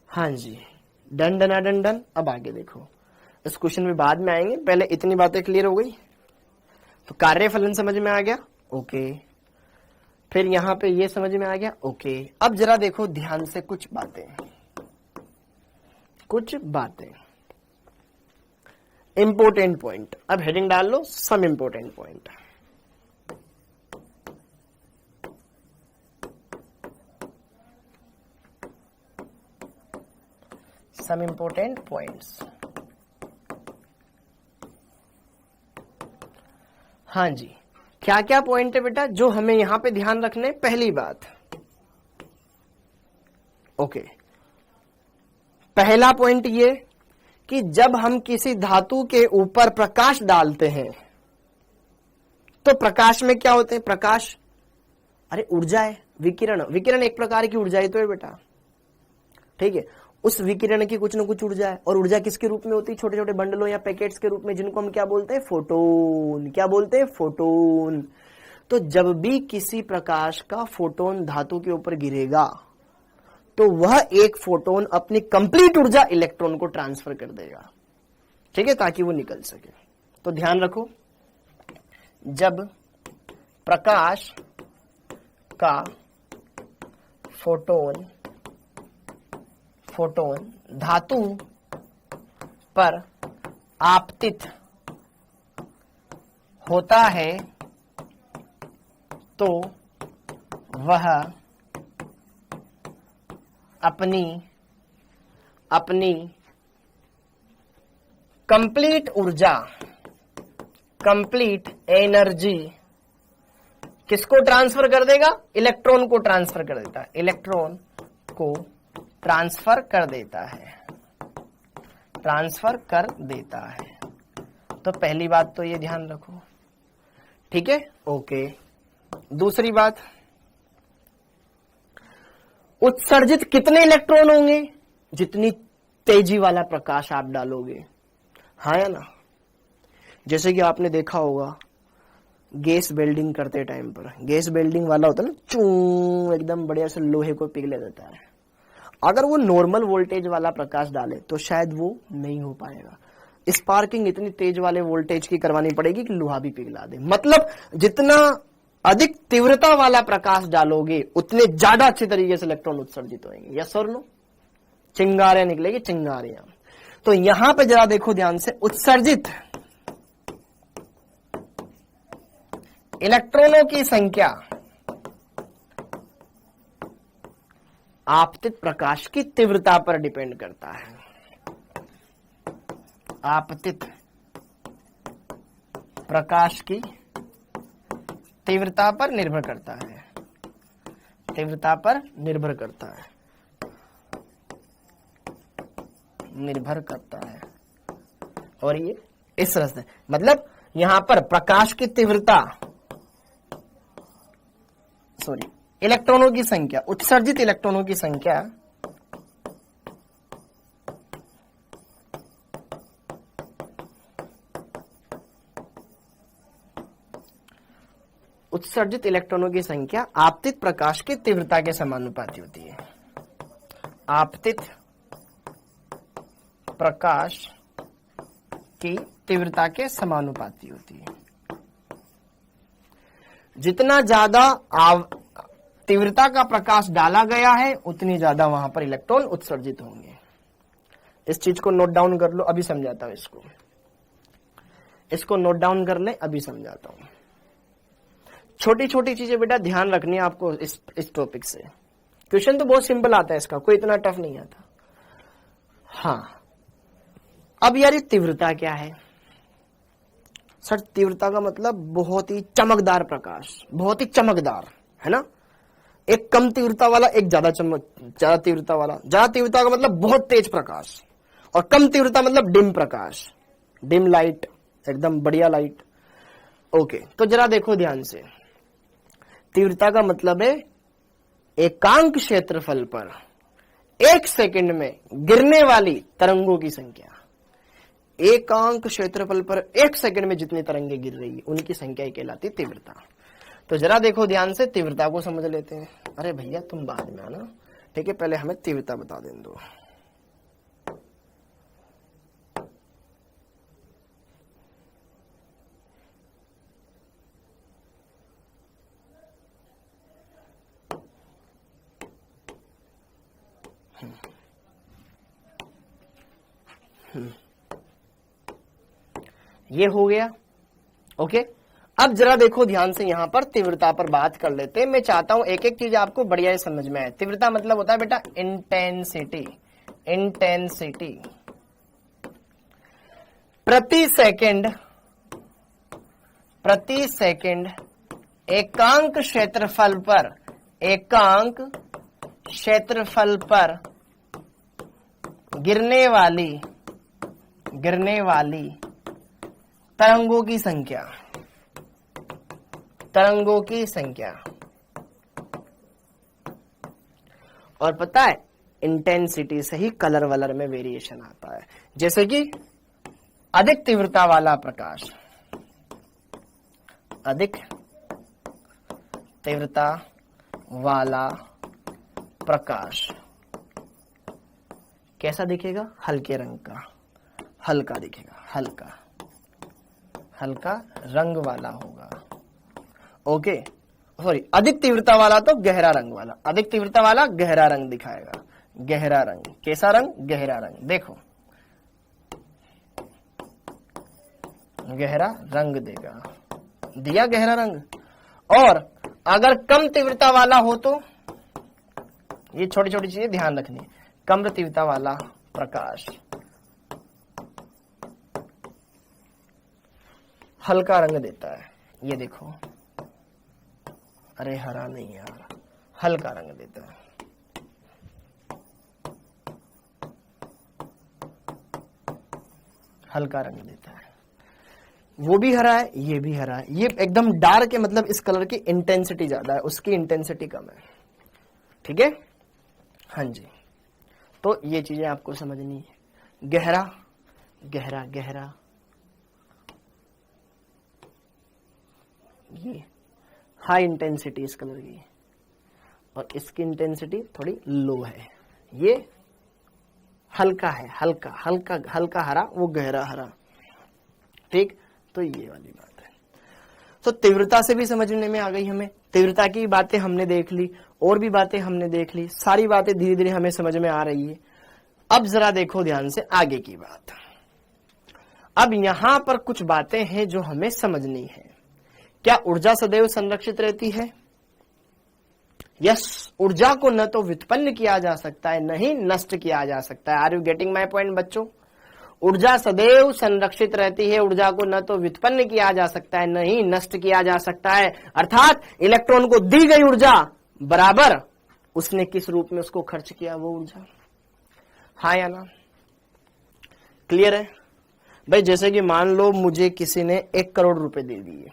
हाँ जी, डन डन डन डन। अब आगे देखो, इस क्वेश्चन में बाद में आएंगे, पहले इतनी बातें क्लियर हो गई। तो कार्यफलन समझ में आ गया, ओके। फिर यहां पे ये समझ में आ गया, ओके। अब जरा देखो ध्यान से कुछ बातें, इंपोर्टेंट पॉइंट। अब हेडिंग डाल लो, some important point. Some important points. हाँ जी, क्या क्या पॉइंट है बेटा जो हमें यहां पे ध्यान रखने? पहली बात, ओके, पहला पॉइंट ये कि जब हम किसी धातु के ऊपर प्रकाश डालते हैं तो प्रकाश में क्या होते हैं? प्रकाश, अरे ऊर्जा है, विकिरण, विकिरण एक प्रकार की ऊर्जा ही तो है बेटा, ठीक है। उस विकिरण की कुछ न कुछ ऊर्जा है, और ऊर्जा किसके रूप में होती है? छोटे छोटे बंडलों या पैकेट्स के रूप में, जिनको हम क्या बोलते हैं? फोटोन। क्या बोलते हैं? फोटोन। तो जब भी किसी प्रकाश का फोटोन धातु के ऊपर गिरेगा तो वह एक फोटोन अपनी कंप्लीट ऊर्जा इलेक्ट्रॉन को ट्रांसफर कर देगा, ठीक है, ताकि वो निकल सके। तो ध्यान रखो, जब प्रकाश का फोटोन धातु पर आपतित होता है तो वह अपनी कंप्लीट ऊर्जा, कंप्लीट एनर्जी किसको ट्रांसफर कर देगा? इलेक्ट्रॉन को ट्रांसफर कर देता है, इलेक्ट्रॉन को ट्रांसफर कर देता है, ट्रांसफर कर देता है। तो पहली बात तो ये ध्यान रखो, ठीक है, ओके। दूसरी बात, उत्सर्जित कितने इलेक्ट्रॉन होंगे? जितनी तेजी वाला प्रकाश आप डालोगे, हाँ या ना? जैसे कि आपने देखा होगा गैस वेल्डिंग करते टाइम पर, गैस वेल्डिंग वाला होता है ना, चू एकदम बढ़िया से लोहे को पिघले देता है। अगर वो नॉर्मल वोल्टेज वाला प्रकाश डाले तो शायद वो नहीं हो पाएगा। स्पार्किंग इतनी तेज वाले वोल्टेज की करवानी पड़ेगी कि लोहा भी पिघला दे। मतलब जितना अधिक तीव्रता वाला प्रकाश डालोगे उतने ज्यादा अच्छे तरीके से इलेक्ट्रॉन उत्सर्जित होंगे। यस और नो? चिंगारियां निकलेगी, चिंगारियां। तो यहां पे जरा देखो ध्यान से, उत्सर्जित इलेक्ट्रॉनों की संख्या आपतित प्रकाश की तीव्रता पर डिपेंड करता है। आपतित प्रकाश की तीव्रता पर निर्भर करता है, तीव्रता पर निर्भर करता है, निर्भर करता है। और ये इस तरह से, मतलब यहां पर प्रकाश की तीव्रता, सॉरी, इलेक्ट्रॉनों की संख्या, उत्सर्जित इलेक्ट्रॉनों की संख्या उत्सर्जित इलेक्ट्रॉनों की संख्या आपतित प्रकाश की तीव्रता के समानुपाती होती है। आपतित प्रकाश की तीव्रता के समानुपाती होती है। जितना ज्यादा तीव्रता का प्रकाश डाला गया है उतनी ज्यादा वहां पर इलेक्ट्रॉन उत्सर्जित होंगे। इस चीज को नोट डाउन कर लो, अभी समझाता हूं। इसको नोट डाउन कर ले, अभी समझाता हूं। छोटी छोटी चीजें बेटा ध्यान रखनी है आपको इस टॉपिक से। क्वेश्चन तो बहुत सिंपल आता है इसका, कोई इतना टफ नहीं आता। हाँ, अब यार ये तीव्रता क्या है? सर तीव्रता का मतलब बहुत ही चमकदार प्रकाश, बहुत ही चमकदार, है ना? एक कम तीव्रता वाला, एक ज्यादा तीव्रता वाला। ज्यादा तीव्रता का मतलब बहुत तेज प्रकाश, और कम तीव्रता मतलब डिम प्रकाश, डिम लाइट, एकदम बढ़िया लाइट। ओके, तो जरा देखो ध्यान से, तीव्रता का मतलब है एकांक क्षेत्रफल पर 1 सेकंड में गिरने वाली तरंगों की संख्या। एकांक क्षेत्रफल पर 1 सेकंड में जितनी तरंगें गिर रही है उनकी संख्या ही कहलाती तीव्रता। तो जरा देखो ध्यान से, तीव्रता को समझ लेते हैं। अरे भैया तुम बाद में आना, ठीक है, पहले हमें तीव्रता बता दें दो। ये हो गया, ओके। अब जरा देखो ध्यान से, यहां पर तीव्रता पर बात कर लेते हैं। मैं चाहता हूं एक एक चीज आपको बढ़िया समझ में आए। तीव्रता मतलब होता है बेटा इंटेंसिटी, इंटेंसिटी प्रति सेकंड एकांक क्षेत्रफल पर गिरने वाली तरंगों की संख्या। और पता है इंटेंसिटी से ही कलर वलर में वेरिएशन आता है। जैसे कि अधिक तीव्रता वाला प्रकाश, अधिक तीव्रता वाला प्रकाश कैसा दिखेगा? हल्के रंग का, हल्का दिखेगा, हल्का रंग वाला होगा। ओके, सॉरी, अधिक तीव्रता वाला तो गहरा रंग वाला, अधिक तीव्रता वाला गहरा रंग दिखाएगा। गहरा रंग, कैसा रंग? गहरा रंग। देखो गहरा रंग देगा, दिया गहरा रंग। और अगर कम तीव्रता वाला हो तो ये छोटी छोटी चीजें ध्यान रखनी है। कम तीव्रता वाला प्रकाश हल्का रंग देता है। ये देखो, अरे हरा नहीं यार, हल्का रंग देता है। हल्का रंग देता है, वो भी हरा है, ये भी हरा है। ये एकदम डार्क है, मतलब इस कलर की इंटेंसिटी ज्यादा है, उसकी इंटेंसिटी कम है। ठीक है, हाँ जी। तो ये चीजें आपको समझनी है। गहरा गहरा गहरा, ये हाई इंटेंसिटी इस कलर की, और इसकी इंटेंसिटी थोड़ी लो है। ये हल्का है, हल्का हल्का हल्का हरा, वो गहरा हरा। ठीक, तो ये वाली बात है। तो तीव्रता से भी समझने में आ गई हमें। तीव्रता की बातें हमने देख ली, और भी बातें हमने देख ली, सारी बातें धीरे धीरे हमें समझ में आ रही है। अब जरा देखो ध्यान से आगे की बात। अब यहां पर कुछ बातें हैं जो हमें समझनी है। क्या ऊर्जा सदैव संरक्षित रहती है? यस, ऊर्जा को न तो व्युत्पन्न किया जा सकता है, न ही नष्ट किया जा सकता है। Are you getting my point बच्चों? ऊर्जा सदैव संरक्षित रहती है, ऊर्जा को न तो व्युत्पन्न किया जा सकता है, न ही नष्ट किया जा सकता है। अर्थात इलेक्ट्रॉन को दी गई ऊर्जा बराबर उसने किस रूप में उसको खर्च किया, वो ऊर्जा। हाँ या ना? क्लियर है भाई? जैसे कि मान लो मुझे किसी ने 1 करोड़ रुपए दे दिए,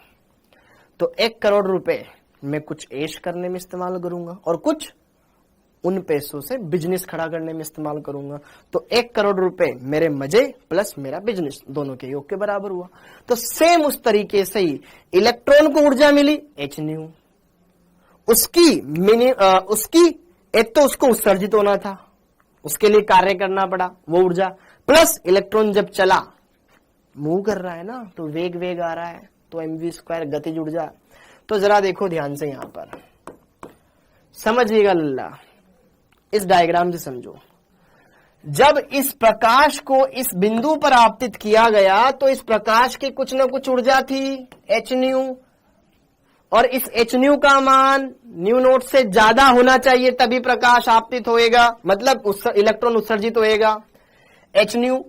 तो 1 करोड़ रुपए मैं कुछ ऐश करने में इस्तेमाल करूंगा, और कुछ उन पैसों से बिजनेस खड़ा करने में इस्तेमाल करूंगा। तो 1 करोड़ रुपए मेरे मजे प्लस मेरा बिजनेस, दोनों के योग के बराबर हुआ। तो सेम उस तरीके से ही इलेक्ट्रॉन को ऊर्जा मिली h न्यू, उसकी एक तो उसको उत्सर्जित होना था, उसके लिए कार्य करना पड़ा, वो ऊर्जा, प्लस इलेक्ट्रॉन जब चला, मूव कर रहा है ना, तो वेग आ रहा है, तो mv² गतिज ऊर्जा। तो जरा देखो ध्यान से, यहां पर समझिएगा लल्ला, इस डायग्राम से समझो। जब इस प्रकाश को इस बिंदु पर आपतित किया गया, तो इस प्रकाश की कुछ न कुछ ऊर्जा थी h न्यू, और इस h न्यू का मान न्यू नोट से ज्यादा होना चाहिए, तभी प्रकाश आपतित होएगा, मतलब इलेक्ट्रॉन उत्सर्जित होएगा, h न्यू।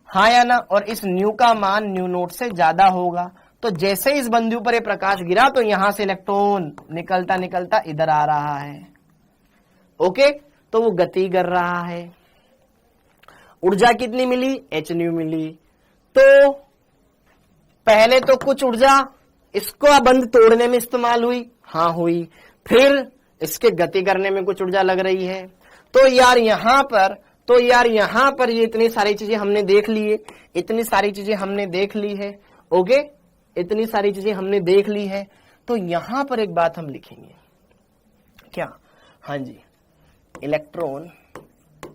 हाँ या ना? और इस न्यू का मान न्यू नोट से ज्यादा होगा। तो जैसे इस बिंदु पर प्रकाश गिरा, तो यहां से इलेक्ट्रॉन निकलता निकलता इधर आ रहा है। ओके, तो वो गति कर रहा है। ऊर्जा कितनी मिली? h न्यू मिली। तो पहले तो कुछ ऊर्जा इसको बंद तोड़ने में इस्तेमाल हुई, हाँ हुई, फिर इसके गति करने में कुछ ऊर्जा लग रही है। तो यार यहां पर ये इतनी सारी चीजें हमने देख ली है, इतनी सारी चीजें हमने देख ली है। ओके, इतनी सारी चीजें हमने देख ली है। तो यहां पर एक बात हम लिखेंगे, क्या? हाँ जी, इलेक्ट्रॉन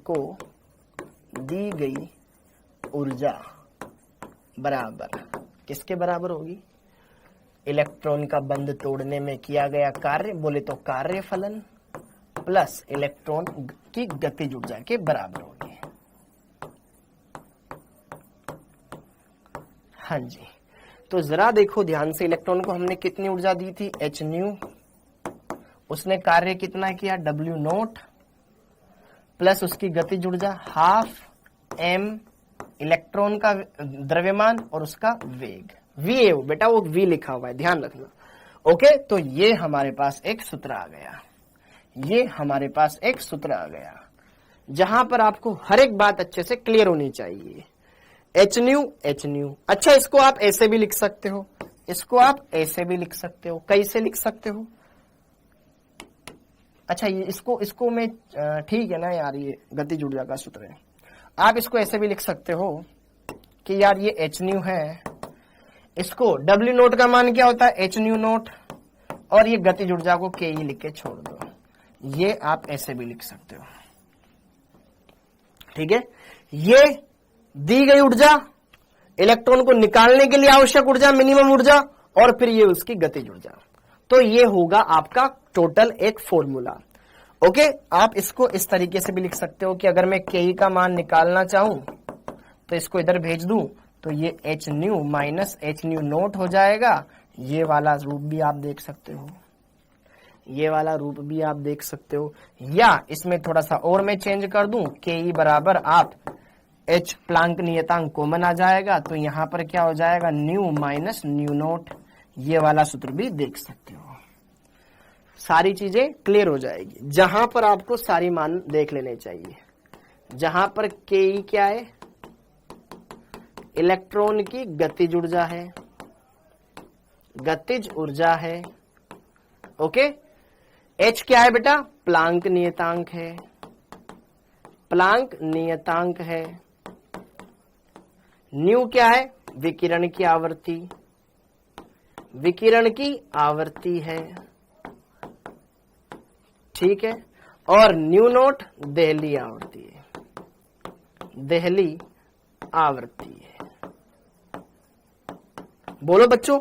को दी गई ऊर्जा बराबर किसके बराबर होगी? इलेक्ट्रॉन का बंध तोड़ने में किया गया कार्य, बोले तो कार्य फलन, प्लस इलेक्ट्रॉन की गतिज ऊर्जा के बराबर होगी। हाँ जी, तो जरा देखो ध्यान से, इलेक्ट्रॉन को हमने कितनी ऊर्जा दी थी? h new. उसने कार्य कितना किया? w नोट, प्लस उसकी गतिज ऊर्जा हाफ m इलेक्ट्रॉन का द्रव्यमान और उसका वेग v बेटा, वो v लिखा हुआ है, ध्यान रखना। ओके, तो ये हमारे पास एक सूत्र आ गया, ये हमारे पास एक सूत्र आ गया, जहां पर आपको हर एक बात अच्छे से क्लियर होनी चाहिए। H new. अच्छा, इसको आप ऐसे भी लिख सकते हो, इसको आप ऐसे भी लिख सकते हो। कैसे लिख सकते हो? अच्छा, ये इसको मैं ठीक है ना यार, ये गतिज ऊर्जा का सूत्र है। आप इसको ऐसे भी लिख सकते हो कि यार ये एच न्यू है, इसको डब्ल्यू नोट का मान क्या होता है? एच न्यू नोट, और ये गतिज ऊर्जा को के ई लिख के छोड़ दो। ये आप ऐसे भी लिख सकते हो, ठीक है। ये दी गई ऊर्जा, इलेक्ट्रॉन को निकालने के लिए आवश्यक ऊर्जा, मिनिमम ऊर्जा, और फिर ये उसकी गतिज ऊर्जा। तो ये होगा आपका टोटल एक फॉर्मूला। ओके, आप इसको इस तरीके से भी लिख सकते हो कि अगर मैं के ई का मान निकालना चाहूं तो इसको इधर भेज दूं तो ये H new minus H new note हो जाएगा। ये वाला रूप भी आप देख सकते हो, ये वाला रूप भी आप देख सकते हो, या इसमें थोड़ा सा और मैं चेंज कर दूं, के ई बराबर आप एच प्लांक नियतांक कॉमन आ जाएगा, तो यहां पर क्या हो जाएगा? New minus new note. ये वाला सूत्र भी देख सकते हो। सारी चीजें क्लियर हो जाएगी। जहां पर आपको सारी मान देख लेने चाहिए, जहां पर के ई क्या है? इलेक्ट्रॉन की गतिज ऊर्जा है, गतिज ऊर्जा है। ओके, एच क्या है बेटा? प्लांक नियतांक है, प्लांक नियतांक है। न्यू क्या है? विकिरण की आवृत्ति, विकिरण की आवृत्ति है, ठीक है। और न्यू नोट देहली आवृत्ति है, देहली आवृत्ति है। बोलो बच्चों,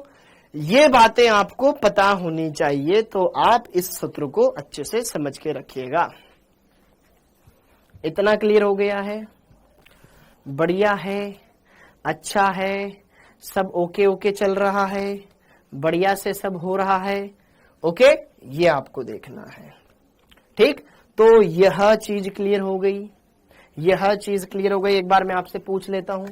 ये बातें आपको पता होनी चाहिए, तो आप इस सूत्र को अच्छे से समझ के रखिएगा। इतना क्लियर हो गया है? बढ़िया है, अच्छा है, सब ओके ओके चल रहा है, बढ़िया से सब हो रहा है। ओके, ये आपको देखना है, ठीक। तो यह चीज क्लियर हो गई, यह चीज क्लियर हो गई। एक बार मैं आपसे पूछ लेता हूं।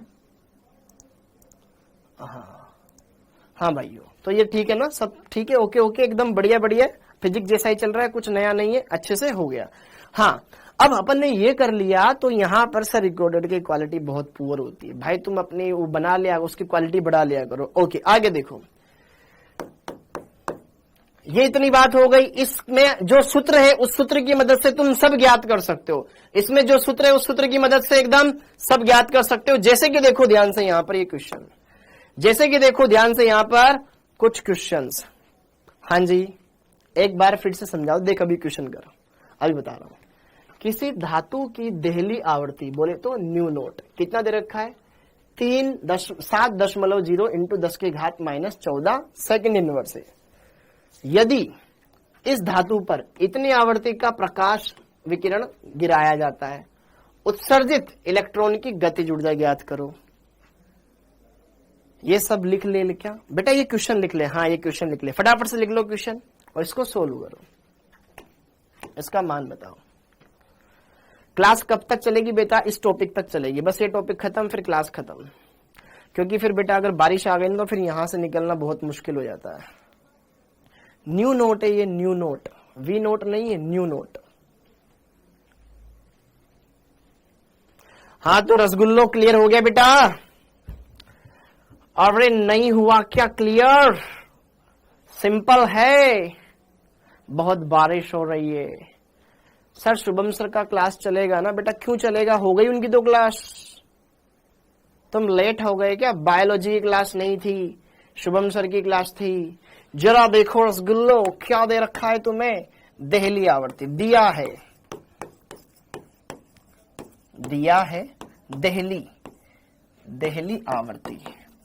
हाँ भाइयों, तो ये ठीक है ना? सब ठीक है? ओके ओके, एकदम बढ़िया बढ़िया, फिजिक्स जैसा ही चल रहा है, कुछ नया नहीं है, अच्छे से हो गया। हाँ, अब अपन ने ये कर लिया, तो यहां पर सर रिकॉर्डेड की क्वालिटी बहुत पुअर होती है। भाई तुम अपनी वो बना लिया, उसकी क्वालिटी बढ़ा लिया करो। ओके, आगे देखो, ये इतनी बात हो गई। इसमें जो सूत्र है उस सूत्र की मदद से तुम सब ज्ञात कर सकते हो। इसमें जो सूत्र है उस सूत्र की मदद से एकदम सब ज्ञात कर सकते हो। जैसे कि देखो ध्यान से यहां पर ये क्वेश्चन, जैसे कि देखो ध्यान से यहां पर कुछ क्वेश्चंस। हाँ जी, एक बार फिर से समझाओ। देख अभी क्वेश्चन करो, अभी बता रहा हूं। किसी धातु की देहली आवृत्ति बोले तो न्यू नोट कितना दे रखा है? 7.0 इंटू 10 की घात -14 सेकेंड इनवर्स है। यदि इस धातु पर इतनी आवृत्ति का प्रकाश विकिरण गिराया जाता है, उत्सर्जित इलेक्ट्रॉन की गतिज ऊर्जा ज्ञात करो। ये सब लिख ले क्या बेटा? ये क्वेश्चन लिख ले। हाँ, ये क्वेश्चन लिख ले, फटाफट से लिख लो क्वेश्चन और इसको सोल्व करो, इसका मान बताओ। क्लास कब तक चलेगी बेटा? इस टॉपिक तक चलेगी, बस ये टॉपिक खत्म, फिर क्लास खत्म। क्योंकि फिर बेटा अगर बारिश आ गई तो फिर यहां से निकलना बहुत मुश्किल हो जाता है। न्यू नोट है ये, न्यू नोट, वी नोट नहीं है, न्यू नोट। हाँ, तो रसगुल्लो क्लियर हो गया बेटा? अरे नहीं हुआ क्या क्लियर? सिंपल है, बहुत बारिश हो रही है। सर शुभम सर का क्लास चलेगा ना बेटा? क्यों चलेगा, हो गई उनकी तो क्लास। तुम लेट हो गए क्या? बायोलॉजी की क्लास नहीं थी, शुभम सर की क्लास थी। जरा देखो रसगुल्लो, क्या दे रखा है तुम्हें? देहली आवृत्ति दिया है, दिया है देहली, देहली आवृत्ति।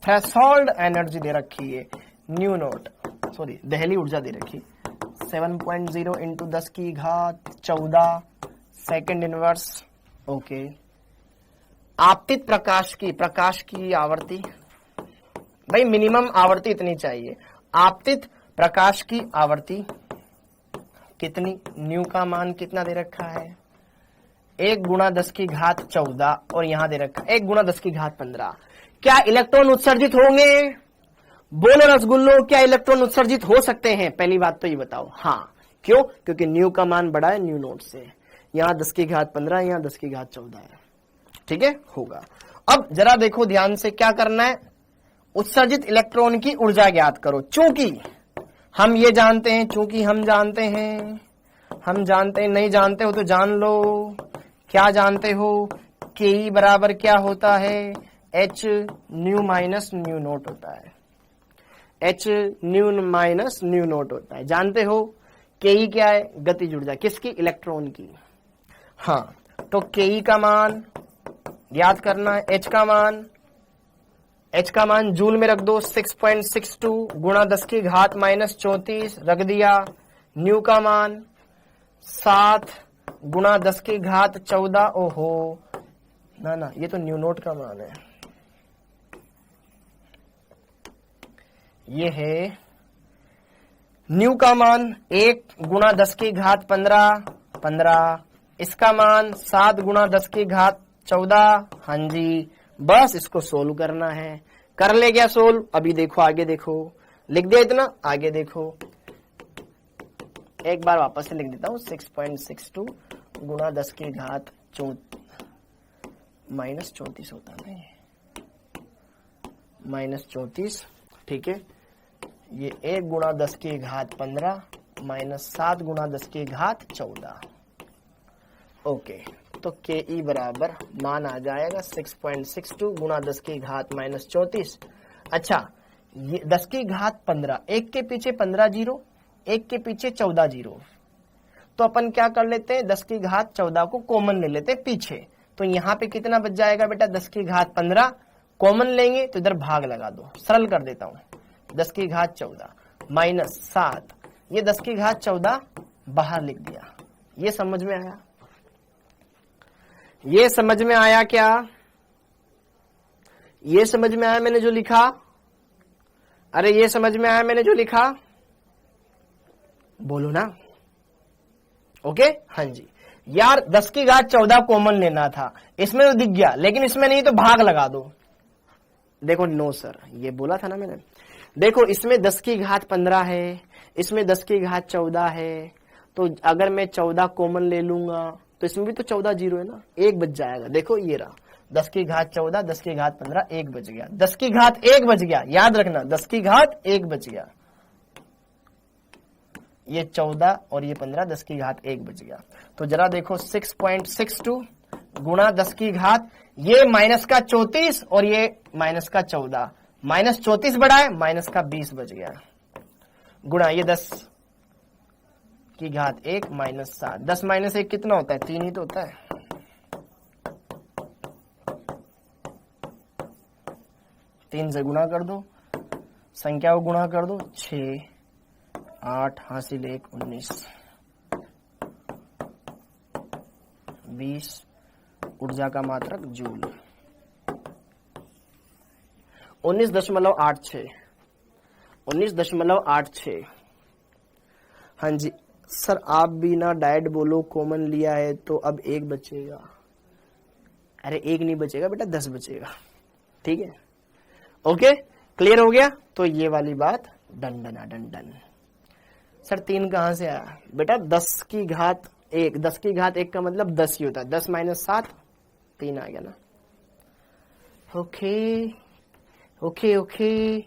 थ्रेशोल्ड एनर्जी दे रखी है न्यू नोट, सॉरी देहली ऊर्जा दे रखी 7.0 इंटू 10 की घात 14 सेकेंड इनवर्स। ओके, आपतित प्रकाश की आवृत्ति, भाई मिनिमम आवृत्ति इतनी चाहिए। आपतित प्रकाश की आवृत्ति कितनी? न्यू का मान कितना दे रखा है? 1 गुणा 10 की घात 14 और यहां दे रखा 1 गुणा 10 की घात 15। क्या इलेक्ट्रॉन उत्सर्जित होंगे? बोलो रसगुल्लो, क्या इलेक्ट्रॉन उत्सर्जित हो सकते हैं? पहली बात तो ये बताओ। हाँ, क्यों? क्योंकि न्यू का मान बड़ा है न्यू नोट से। यहां 10 की घात 15, यहां 10 की घात 14 है। ठीक है, होगा। अब जरा देखो ध्यान से, क्या करना है? उत्सर्जित इलेक्ट्रॉन की ऊर्जा ज्ञात करो। चूंकि हम ये जानते हैं, हम जानते हैं, नहीं जानते हो तो जान लो। क्या जानते हो? के बराबर क्या होता है? H new minus new note होता है। H new minus new note होता है। जानते हो के क्या है? गतिज ऊर्जा। किसकी? इलेक्ट्रॉन की। हाँ, तो के का मान याद करना है। एच का मान जूल में रख दो, 6.62 गुणा 10 की घात माइनस 34 रख दिया। न्यू का मान 7 गुणा 10 की घात 14। ओहो ना, ये तो न्यू नोट का मान है। ये है न्यू का मान 1 गुणा 10 की घात 15। इसका मान 7 गुणा 10 की घात 14। हाँ जी, बस इसको सोल्व करना है। कर ले गया सोल्व? अभी देखो, आगे देखो, लिख दिया इतना, आगे देखो। एक बार वापस से लिख देता हूं, 6.62 गुणा 10 की घात माइनस 34 होता है, माइनस 34। ठीक है, ये 1 गुणा 10 की घात 15 माइनस 7 गुणा 10 की घात 14। ओके, तो के ई बराबर मान आ जाएगा 6.62 गुणा 10 की घात माइनस 34। अच्छा, ये 10 की घात 15, 1 के पीछे 15 जीरो, 1 के पीछे 14 जीरो। तो अपन क्या कर लेते हैं? 10 की घात 14 को कॉमन ले लेते हैं पीछे। तो यहाँ पे कितना बच जाएगा बेटा? 10 की घात 15 कॉमन लेंगे तो इधर भाग लगा दो, सरल कर देता हूं। 10 की घात 14 माइनस 7, ये 10 की घात 14 बाहर लिख दिया। ये समझ में आया? ये समझ में आया क्या? ये समझ में आया मैंने जो लिखा? अरे ये समझ में आया मैंने जो लिखा? बोलो ना। ओके, हाँ जी। यार 10 की घात 14 कॉमन लेना था, इसमें तो दिख गया, लेकिन इसमें नहीं तो भाग लगा दो। देखो, नो सर, ये बोला था ना मैंने। देखो, इसमें 10 की घात 15 है, इसमें 10 की घात 14 है, तो अगर मैं 14 कॉमन ले लूंगा तो इसमें भी तो 14 जीरो है ना, 1 बच जाएगा। देखो ये रहा, 10 की घात 14, 10 की घात 15, 1 बच गया। 10 की घात 1 बच गया, याद रखना, 10 की घात 1 बच गया। ये 14 और ये 15, 10 की घात 1 बच गया। तो जरा देखो, 6.62 गुणा 10 की घात, ये माइनस का 34 और ये माइनस का 14, माइनस 34 बढ़ा है, माइनस का 20 बच गया, गुणा ये 10 की घात 1 माइनस 7। 10 माइनस 1 कितना होता है? 3 ही तो होता है। तीन से गुणा कर दो, संख्या को गुणा कर दो, 6 8 हासिल 1 19 20 ऊर्जा का मात्रक जूल 19.86 19.86। हाँ जी सर, आप भी ना डायट बोलो, कॉमन लिया है तो अब 1 बचेगा। अरे 1 नहीं बचेगा बेटा, 10 बचेगा। ठीक है, ओके, क्लियर हो गया? तो ये वाली बात done done done done. Sir 3 कहां से आया बेटा? 10 की घात 1, 10 की घात 1 का मतलब 10 ही होता है। 10 माइनस 7, 3 आ गया ना। Okay okay okay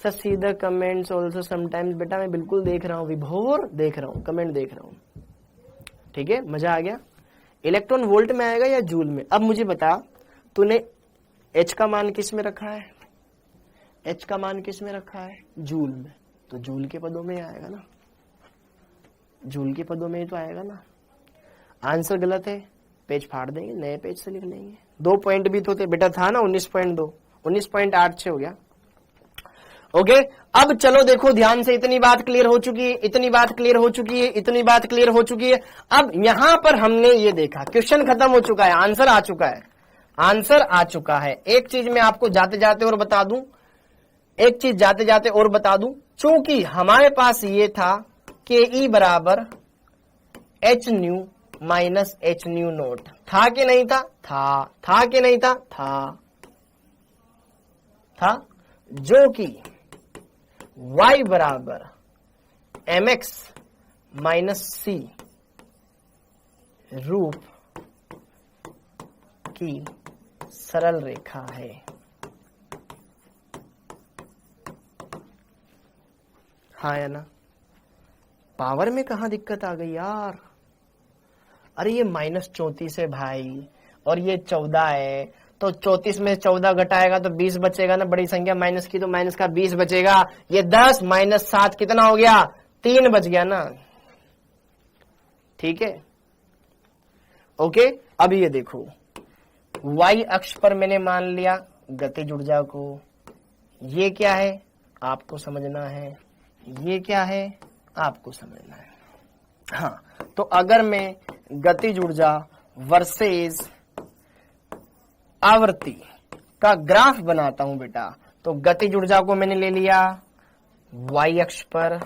sir, see the comments also sometimes. बेटा मैं बिल्कुल देख रहा हूँ विभोर, देख रहा हूँ, कमेंट देख रहा हूँ। ठीक है, मजा आ गया। इलेक्ट्रॉन वोल्ट में आएगा या जूल में? अब मुझे बता, तूने एच का मान किस में रखा है? एच का मान किस में रखा है? जूल में। तो जूल के पदों में आएगा ना, जूल के पदों में ही तो आएगा ना। आंसर गलत है, पेज फाड़ देंगे, नए पेज से लिख लेंगे। 2 पॉइंट भी तो थे बेटा, था ना 19.2, 19.86 हो गया। ओके, अब चलो देखो ध्यान से, इतनी बात क्लियर हो चुकी है, इतनी बात क्लियर हो चुकी है, इतनी बात क्लियर हो चुकी है। अब यहां पर हमने ये देखा, क्वेश्चन खत्म हो चुका है, आंसर आ चुका है, आंसर आ चुका है। एक चीज मैं आपको जाते जाते और बता दूं, एक चीज जाते जाते और बता दूं, चूंकि हमारे पास ये था के ई बराबर H new minus H new note, था कि नहीं था? था कि नहीं था? था, जो कि y बराबर mx माइनस सी रूप की सरल रेखा है। हाँ या ना? पावर में कहां दिक्कत आ गई यार? अरे ये -34 है भाई, और ये 14 है, तो 34 में 14 घटाएगा तो 20 बचेगा ना, बड़ी संख्या माइनस की तो माइनस का 20 बचेगा। ये 10 माइनस 7 कितना हो गया? 3 बच गया ना। ठीक है, ओके। अब ये देखो, y अक्ष पर मैंने मान लिया गतिज ऊर्जा को। ये क्या है आपको समझना है, ये क्या है आपको समझना है। हाँ, तो अगर मैं गतिज ऊर्जा वर्सेस आवृत्ति का ग्राफ बनाता हूं बेटा, तो गतिज ऊर्जा को मैंने ले लिया y अक्ष पर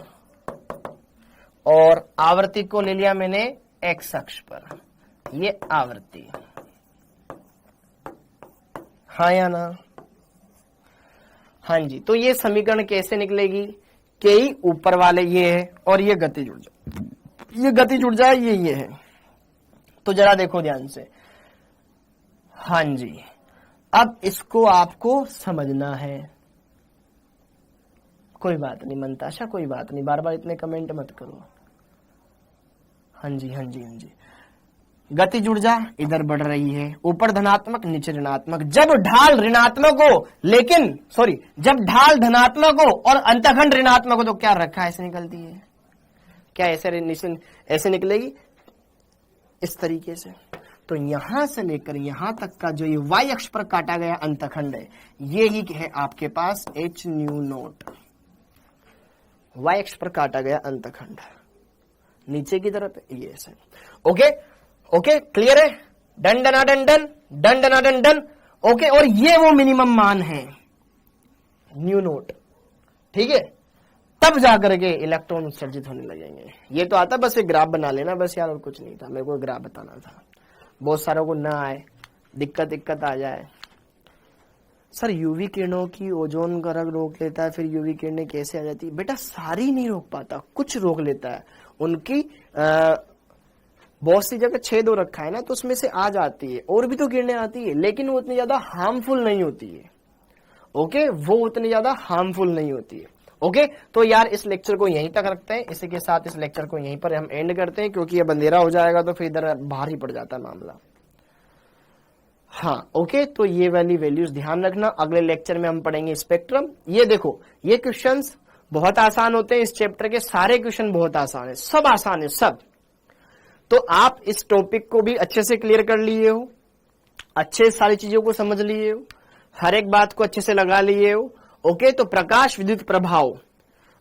और आवृत्ति को ले लिया मैंने x अक्ष पर। ये आवृत्ति, हाँ या ना? हाँ जी। तो ये समीकरण कैसे निकलेगी? के ऊपर वाले ये है और ये गतिज ऊर्जा, ये गतिज ऊर्जा है, ये है। तो जरा देखो ध्यान से। हाँ जी, अब इसको आपको समझना है। कोई बात नहीं मनताशा, कोई बात नहीं, बार बार इतने कमेंट मत करो। हाँ जी हाँ जी हाँ जी। गतिज ऊर्जा इधर बढ़ रही है, ऊपर धनात्मक नीचे ऋणात्मक। जब ढाल ऋणात्मक हो, लेकिन सॉरी, जब ढाल धनात्मक हो और अंतखंड ऋणात्मक हो तो क्या रखा ऐसे निकलती है? क्या ऐसे निकलेगी? इस तरीके से। तो यहां से लेकर यहां तक का जो ये y अक्ष पर काटा गया अंतखंड है, ये ही है आपके पास h न्यू नोट। y अक्ष पर काटा गया अंतखंड नीचे की तरफ ये ऐसे। ओके ओके, क्लियर है? डन डना डन डन डन डना डन डन। ओके, और ये वो मिनिमम मान है न्यू नोट। ठीक है, तब जाकर के इलेक्ट्रॉन उत्सर्जित होने लगेंगे। ये तो आता, बस एक ग्राफ बना लेना बस यार, और कुछ नहीं था, मेरे को ग्राफ बताना था। बहुत सारों को ना आए, दिक्कत आ जाए। सर यूवी किरणों की ओजोन का रंग रोक लेता है, फिर यूवी किरणें कैसे आ जाती है? बेटा सारी नहीं रोक पाता, कुछ रोक लेता है। उनकी बहुत सी जगह छेद हो रखा है ना, तो उसमें से आ जाती है, और भी तो किरणें आती है, लेकिन वो उतनी ज्यादा हार्मफुल नहीं होती है। ओके, वो उतनी ज्यादा हार्मफुल नहीं होती है। ओके, तो यार इस लेक्चर को यहीं तक रखते हैं। इसी के साथ इस लेक्चर को यहीं पर हम एंड करते हैं, क्योंकि ये अंधेरा हो जाएगा तो फिर इधर बाहर ही पड़ जाता है मामला। हाँ ओके, तो ये वाली वैल्यूज ध्यान रखना। अगले लेक्चर में हम पढ़ेंगे स्पेक्ट्रम। ये देखो, ये क्वेश्चंस बहुत आसान होते हैं, इस चैप्टर के सारे क्वेश्चन बहुत आसान है, सब आसान है सब। तो आप इस टॉपिक को भी अच्छे से क्लियर कर लिए हो, अच्छे सारी चीजों को समझ लिए हो, हर एक बात को अच्छे से लगा लिए हो। ओके, तो प्रकाश विद्युत प्रभाव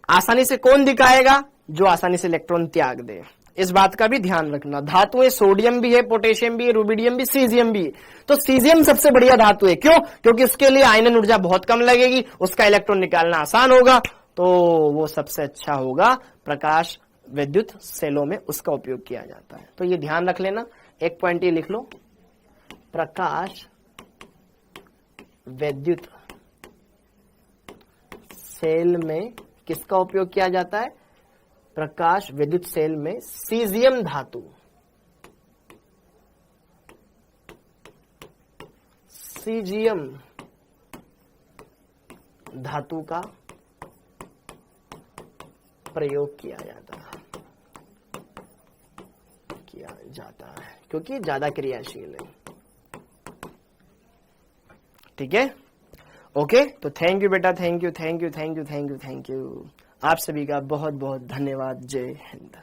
आसानी से कौन दिखाएगा? जो आसानी से इलेक्ट्रॉन त्याग दे। इस बात का भी ध्यान रखना। धातुएं सोडियम भी है, पोटेशियम भी है, रुबिडियम भी, सीजियम भी है। तो सीजियम सबसे बढ़िया धातु है। क्यों? क्योंकि उसके लिए आयनन ऊर्जा बहुत कम लगेगी, उसका इलेक्ट्रॉन निकालना आसान होगा, तो वो सबसे अच्छा होगा। प्रकाश विद्युत सेलों में उसका उपयोग किया जाता है। तो ये ध्यान रख लेना, एक पॉइंट ये लिख लो, प्रकाश विद्युत सेल में किसका उपयोग किया जाता है? प्रकाश विद्युत सेल में सीजियम धातु, सीजियम धातु का प्रयोग किया जाता है, क्योंकि ज्यादा क्रियाशील है। ठीक है, ओके। तो थैंक यू बेटा, थैंक यू। आप सभी का बहुत बहुत धन्यवाद। जय हिंद।